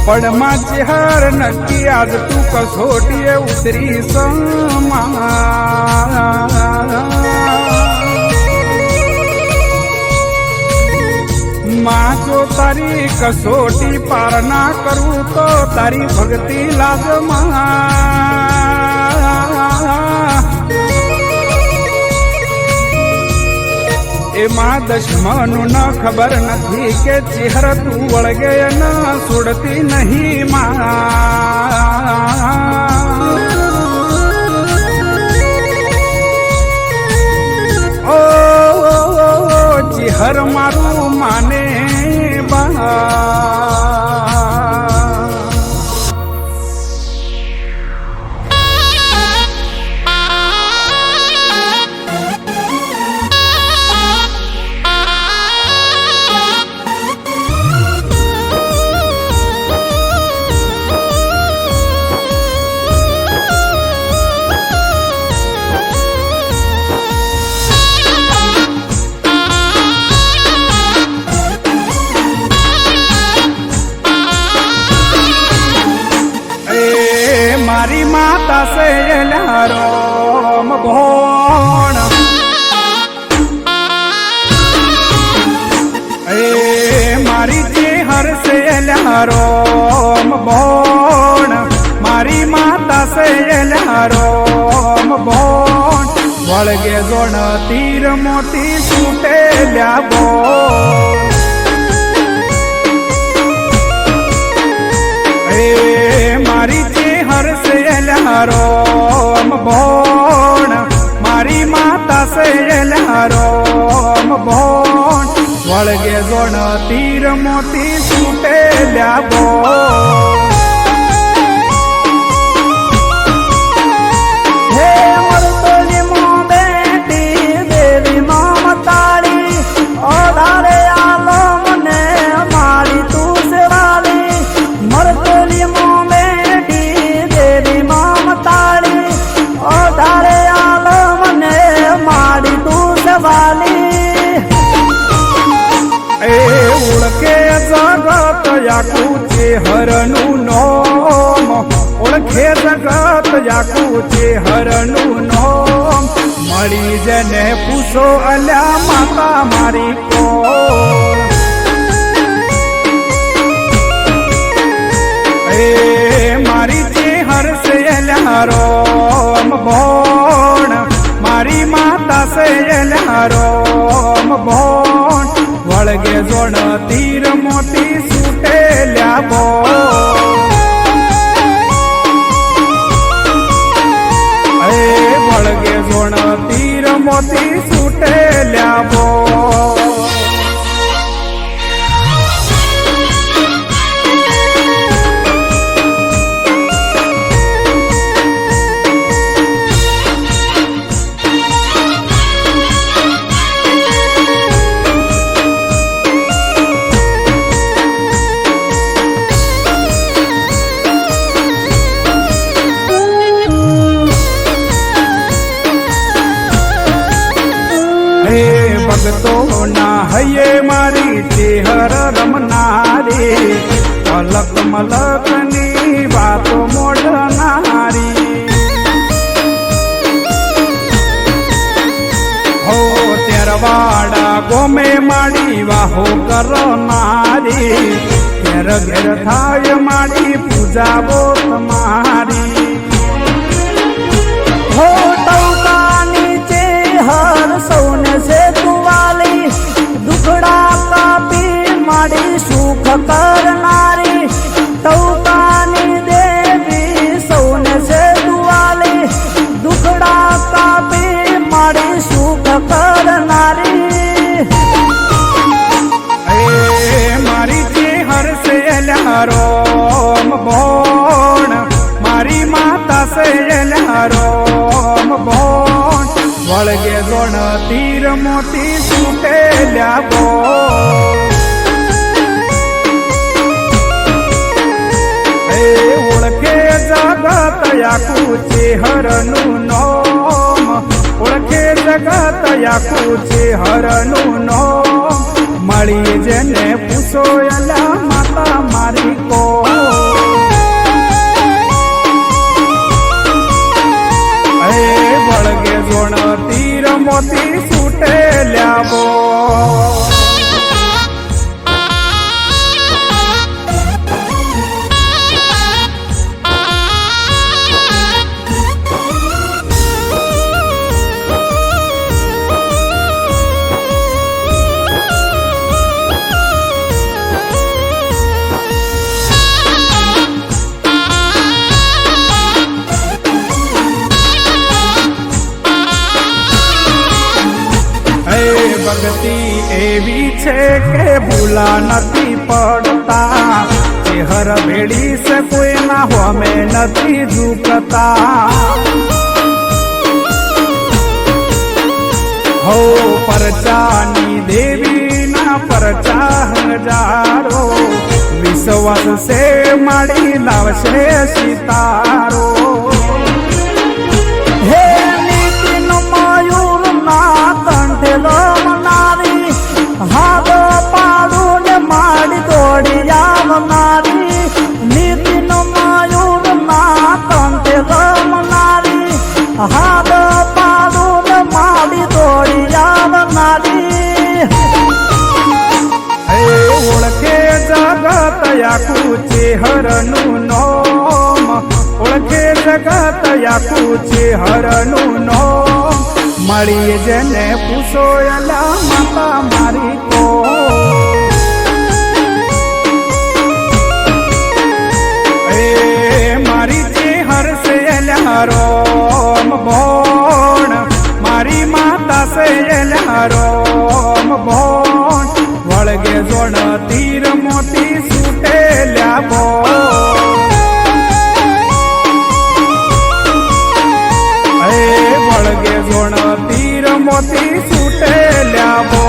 પણ માં ચેહર નક્કી આજ તું કસોટીએ ઉતરી માં જો તારી કસોટી પાર ના કરું તો તારી ભક્તિ લાજમાં એમાં દશમનું ન ખબર નથી કે ચહેર તું વળગે ન સુડતી નહીં માં ઓ ચહેર મારું માને બા મારી માતા સે રામ ભોણ મારી ચેહર સે રામ ભોણ મારી માતા સે રામ ભોણ વળગે જોણ તીર મોતી છૂટે બોલ મારી ચેહર સે રામ ભોણ મારી માતા સે રામ ભોણ વળગે જોણ તીર મોતી છૂટે બોલ હે મરતોલી મો બેટી દેવી મમતાળી ઓધારે આલો મને મારી તું સેવાલી મરતોલી મો ઓળખે જગત યાકું ચેહરનું નોમ ઓળખે જગત યાકું ચેહરનું નોમ મળી જને પૂછો અલ્યા માતા મારી કોણ મારી ચેહર સે રામ ભોણ મારી માતા સે રામ ભોણ વળગે જોણ તીર મોતી છૂટે બોલ વળગે જોણ તીર મોતી છૂટે બોલ ભગતો ના હૈયે મારી ચેહર રમનારી અલક મલક ની વાતો મોઢનારી હો તેરવાડા ગોમે માડી વાહો કરનારી ઘેર ઘેર થાય માડી પૂજા બો તમારી હો ટૌકાની ચેહર સૌને સે તુવાલી દુખડા કાપી માડી સુખ કરનારી ટૌકાની દેવી સૌને સે તુવાલી દુખડા કાપી માડી સુખ કરનારી મારી ચેહર સે રામ ભોણ મારી માતા સે રામ ભોણ વળગે જોણ તીર મોતી છૂટે બોલ ઓળખે જગત યાકું ચેહરનું નોમ ઓળખે જગત યાકું ચેહરનું નોમ મળી જેને પૂછો અલા માતા મારી કોણ વળગે જોણ તીર મોતી છૂટે બોલ ભક્તિ એવી છે કે ભૂલા નથી પડતા, ચેહર ભેડી છે કોઈના હોમે નથી ઝૂકતા. હો પરચાની દેવીના પરચા હજારો, વિશ્વાસ છે માડી લાવશે સિતારો. હે નીતિન મયુર ના કંઠેલો મનારી, હાથ પાડું ને માડી દોડી આવનારી. નીતિન મયુર ના કંઠેલો મનારી, હાથ પાડું ને માડી દોડી આવનારી. ઓળખે જગત આખું ચેહરનું નોમ, ઓળખે જગત આખું ચેહરનું નોમ. મળીએ જેને પૂછો એલા માતા મારી કો. એ મારી ચેહર છે એલા રોમ ભોણ, મારી માતા છે એલા રોમ ભોણ. વળગે જોડ તીર મોતી સુટેલ્યા બો, વળગે જોડ તીર મોતી સુટેલ્યા બો.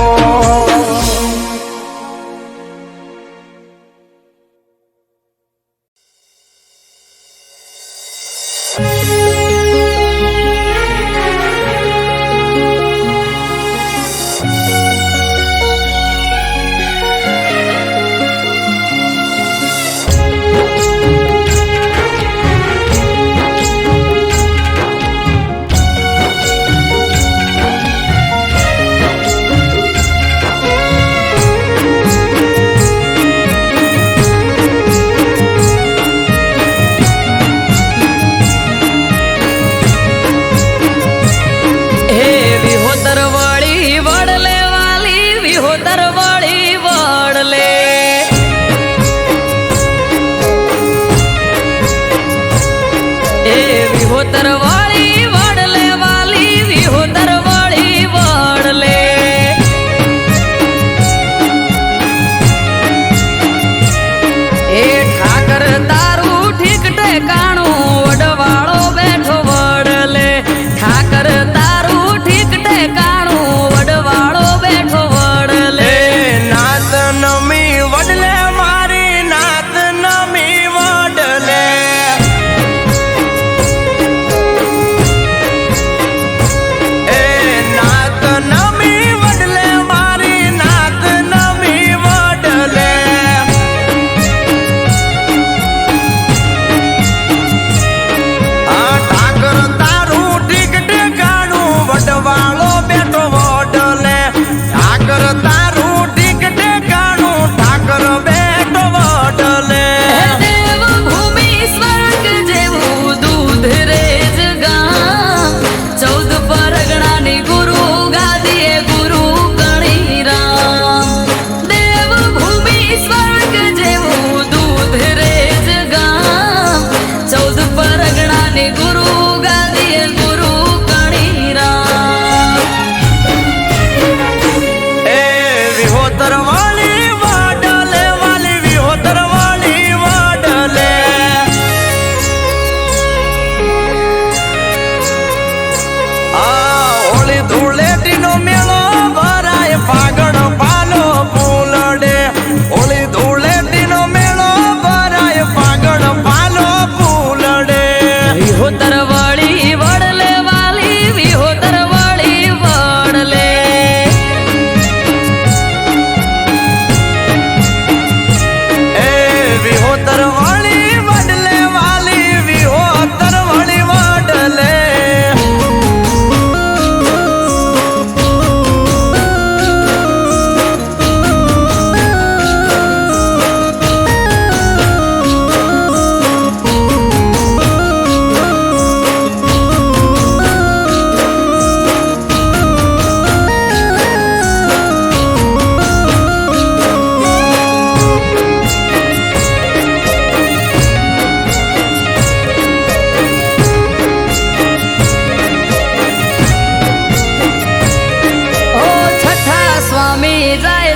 ધૂળ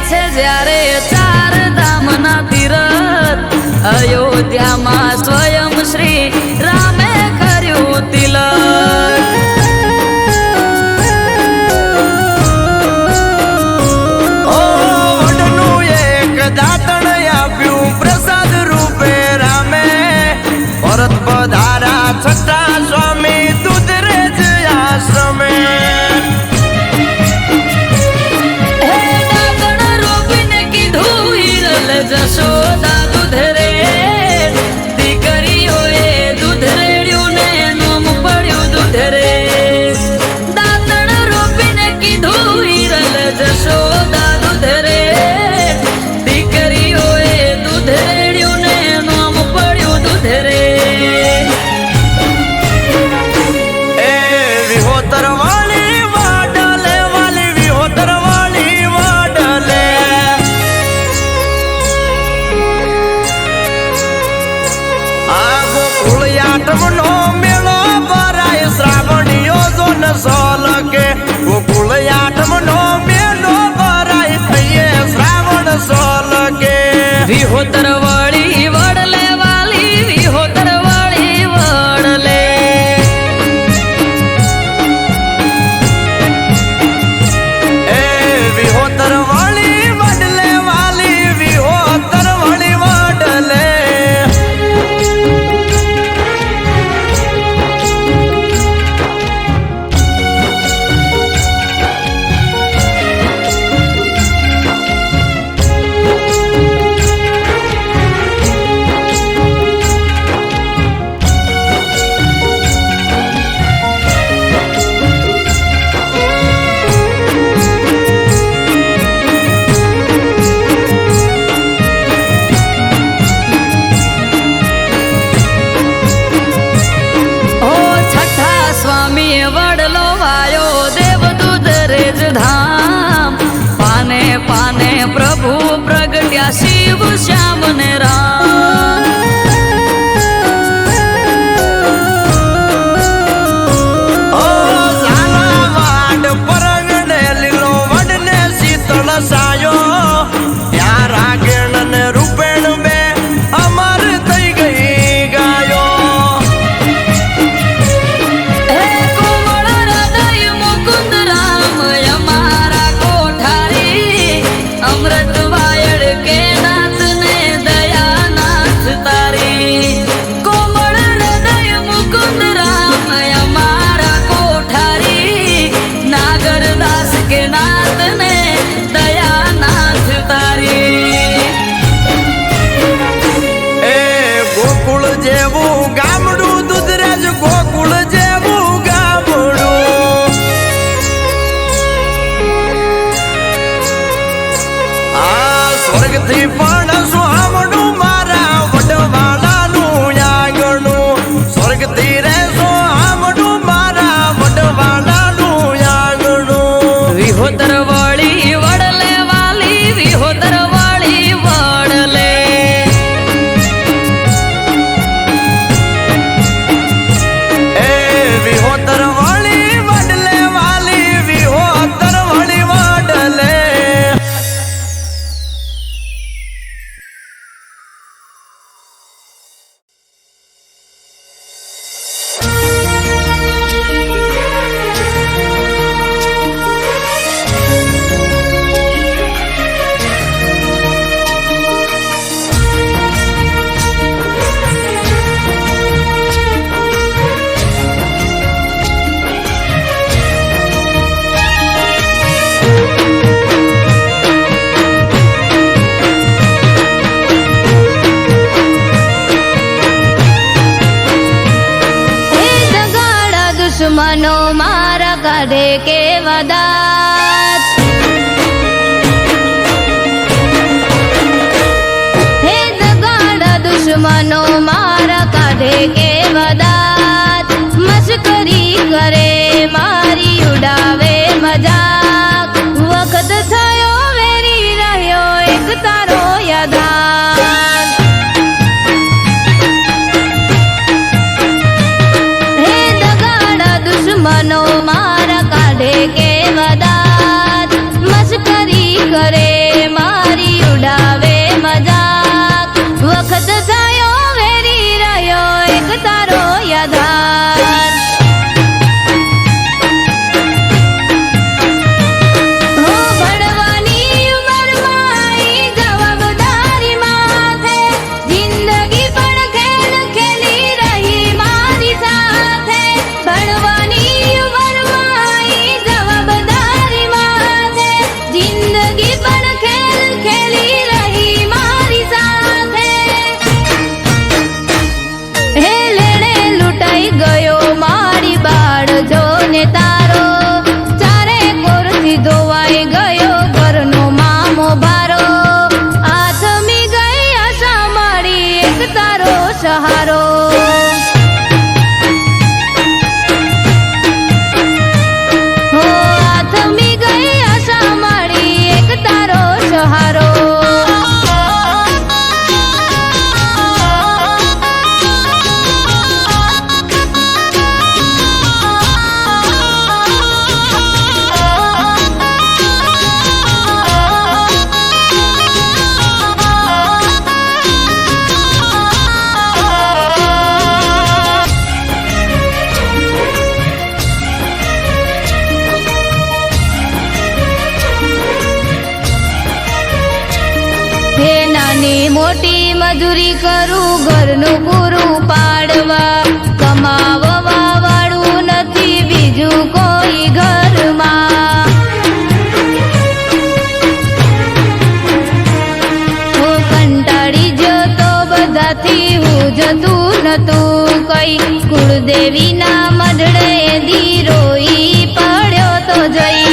છે જ્યારે ચાર ધામના તીરથ અયોધ્યામાં સ્વયં શ્રી રામે કર્યું તિલક. દાતણ આપ્યું પ્રસાદ રૂપે રામે ભરત પધારા છઠ્ઠા સ્વામી દૂધરેજ આશ્રમે. દાતણ રોપીને કીધું હિરલ જશોદા દૂધરે દીકરીઓએ દૂધ રેડ્યું ને નામ પડ્યું દૂધરે. દાતણ રોપીને કીધું હિરલ જશોદા દૂધરે સોલકે ગોકુળ આઠમનો મેલો ભરાય થઈએ શ્રાવણ સોલકે. વિહોતર વળી વડલે વાલી વિહોતર વળી વડલે. એ વિહોતર વળી વડલે વાલી વિહોતર વળી વડલે. પાને પ્રભુ પ્રગટ્યા શિવ શ્યામ ને રામ. વાડ પરંગને લીલો વડને શીતળ સાયો ત્યાં રાગેણ ને રૂપેણ બે અમર થઈ ગઈ ગાયો. હે કોમળ હૃદય મુકુંદ રામ અમારા કોઠારી અમૃત વાયડ કે નાથ ને દયાનાથ તારી. કોમળ હૃદય મુકુંદ રામ અમારા કોઠારી નાગરદાસ કે નાથ ને દયાનાથ તારી. એ ગોકુળ જેવું ગામડું દૂધરેજ ગોકુળ જેવું ગામડું. આ સ્વર્ગથી પણ સુહામણું મારા વડવાલાનું આંગણું. સ્વર્ગથી રે સુહામણું મારા વડવાલાનું આંગણું. વિહોતર વળી વડલે વાલી વિહોતર વળી વડલે. એ વિહોતર વળી વડલે વાલી વિહોતર વળી વડલે. દુશ્મનો મારા કાઢે કેવા દાત. હે દગાડા દુશ્મનો મારા કાઢે કેવા દાત. મશ્કરી કરે મારી ઉડાવે મજાક. વખત થયો વેરી રહ્યો એક તારો યાદાર. દુશ્મનો મારા કાઢે કેવા દાત. મશ્કરી કરે નાની મોટી મજૂરી કરું ઘરનું પૂરું પાડવા, કમાવવા વાળું નથી બીજું કોઈ ઘરમાં. હું કંટાળી ગયો તો બધાથી હું જતું નતું કઈ, કુળદેવીના મઢડે દીરોઈ પડ્યો તો જઈ.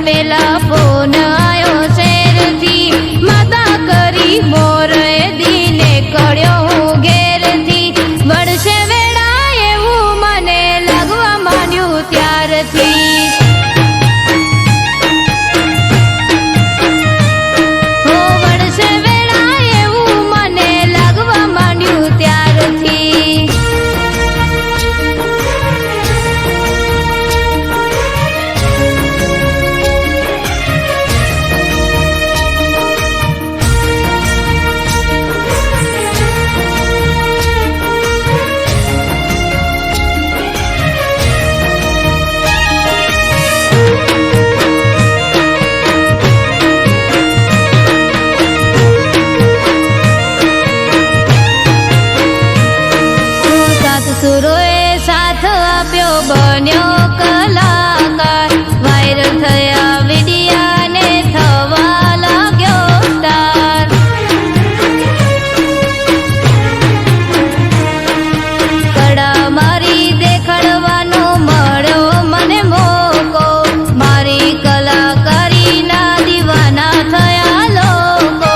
પેલા ફોન આયો શેરથી, માતા કરી મોર દીને કળ્યો હું ઘેરથી. વળશે વેળા એવું મને લાગવા માંડ્યું ત્યારથી. હો વળશે વેળા એવું મને લાગવા માંડ્યું ત્યારથી. સુરોએ સાથ આપ્યો બન્યો કલાકાર, વાયરલ થયા વિડિયાને થવા લાગ્યો સ્ટાર. કડા મારી દેખાડવાનો મળ્યો મને મોકો, મારી કલાકારીના દીવાના થયા લોકો.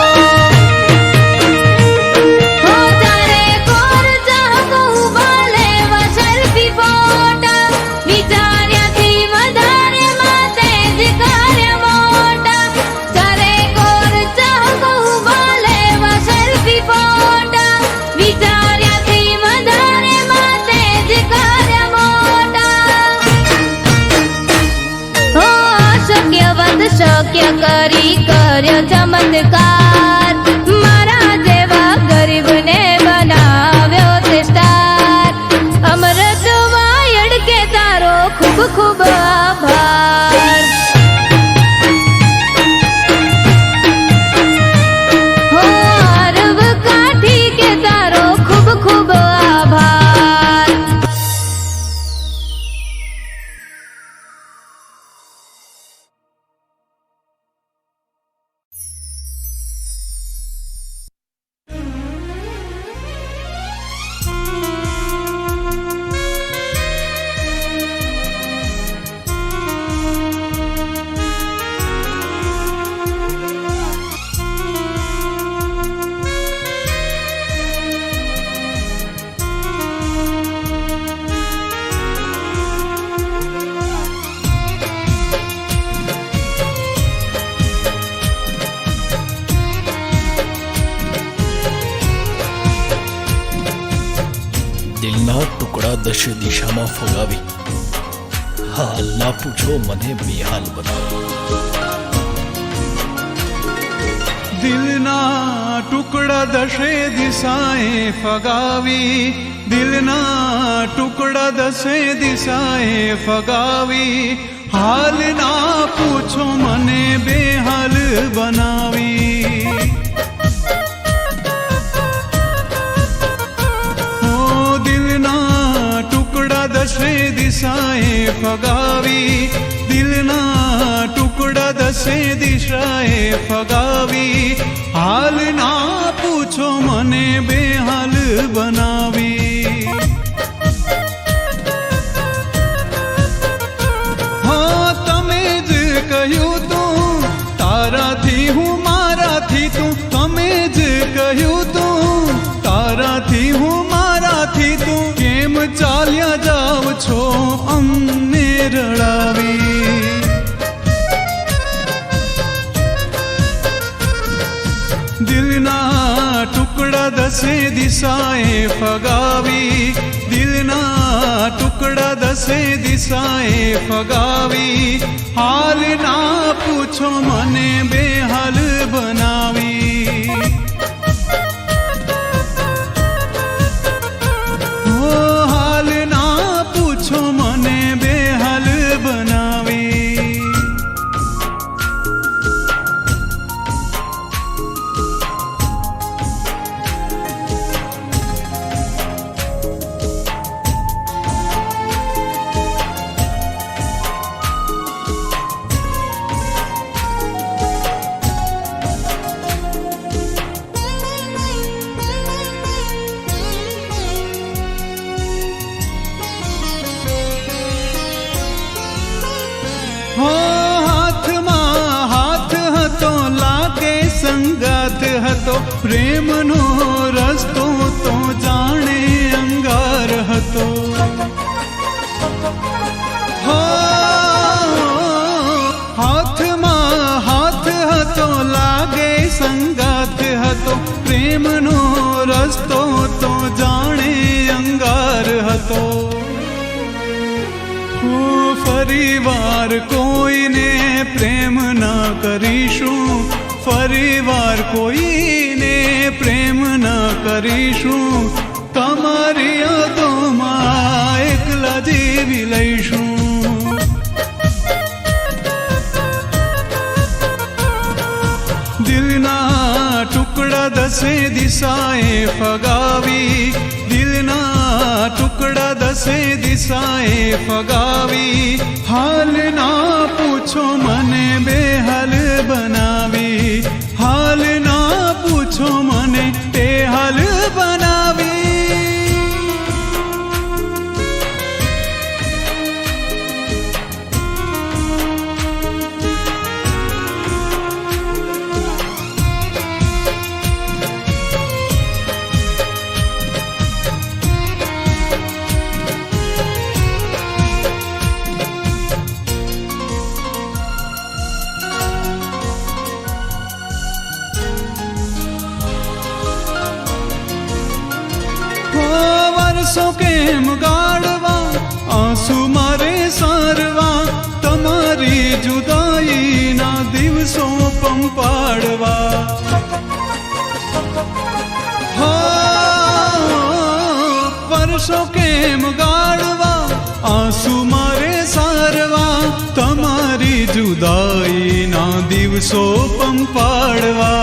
શક્ય કરી કર્યો ચમત્કાર, મારા જેવા ગરીબને બનાવ્યો તે સ્ટાર. અમૃત વાયડ કે તારો ખૂબ ખૂબ આભાર. હો અરબ કાઠી કે તારો ખૂબ ખૂબ આભાર. દિલના ટુકડા દશે દિશામાં ફગાવી, હાલ ના પૂછો મને બેહાલ બનાવી. દિલના ટુકડા દશે દિશાએ ફગાવી, દિલના ટુકડા દશે દિશાએ ફગાવી, હાલ ના પૂછો મને બેહાલ બનાવી. દશે દિશાએ ફગાવી, દિલના ટુકડા દશે દિશાએ ફગાવી, હાલ ના પૂછો મને બેહાલ બનાવી. હા તમે જ કહ્યું તું તારાથી હું મારાથી તું, તમે જ કહ્યું તું તારાથી હું મારાથી તું, કેમ ચાલ્યા જાવ છો અમને રડાવી. દિલના ટુકડા દસે દિશાએ ફગાવી, દિલના ટુકડા દસે દિશાએ ફગાવી, હાલ ના પૂછો મને બેહાલ બનાવી. ઓ હાલ ના પૂછો મને બેહાલ બનાવી. હાથમાં હાથ હતો લાગે સંગાથ હતો, પ્રેમનો રસ્તો તો જાણે અંગાર હતો. હાથમાં હાથ હતો લાગે સંગાથ હતો, પ્રેમનો રસ્તો તો જાણે અંગાર હતો. ફરી વાર કોઈને પ્રેમ ના કરીશું, ફરી વાર કોઈને પ્રેમ ના કરીશું, તમારી યાદોમાં એકલા જીવી લઈશું. દિલના ટુકડા દસે દિશાએ ફગાવી, દિલના ટુકડા દસે દિશાએ ફગાવી, હાલ ના પૂછો મને બેહાલ બનાવી, હાલ ના પૂછો મને બેહાલ બનાવી. વર્ષો કેમ ગાળવા, આંસુ મારે સારવા, તમારી જુદાઈના દિવસો પંપાડવા. વર્ષો કેમ ગાળવા, આંસુ મારે સારવા, તમારી જુદાઈના દિવસો પંપાડવા.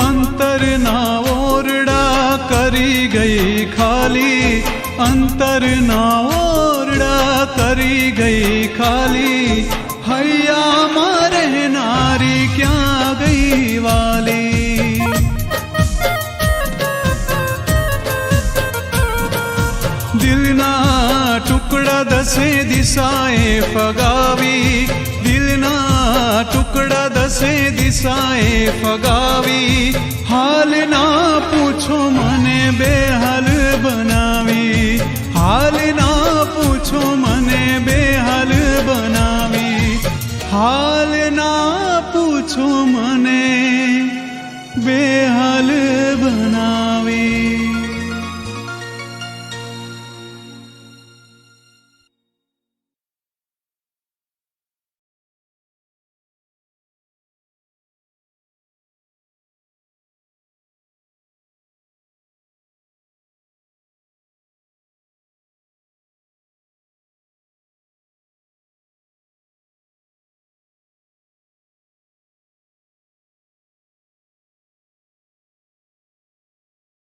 અંતરના ઓરડા કરી ગઈ ખાલી, અંતરના ઓરડા કરી ગઈ ખાલી, હૈયામાં રહેનારી ક્યાં ગઈ વાલી. દિલના ટુકડા દસે દિશાએ ફગાવી, દિલના ટુકડા દસે દિશાએ ફગાવી, હાલ ના પૂછો મને બેહાલ બનાવી, હાલ ના પૂછો મને બેહાલ બનાવી, હાલ ના પૂછો મને બે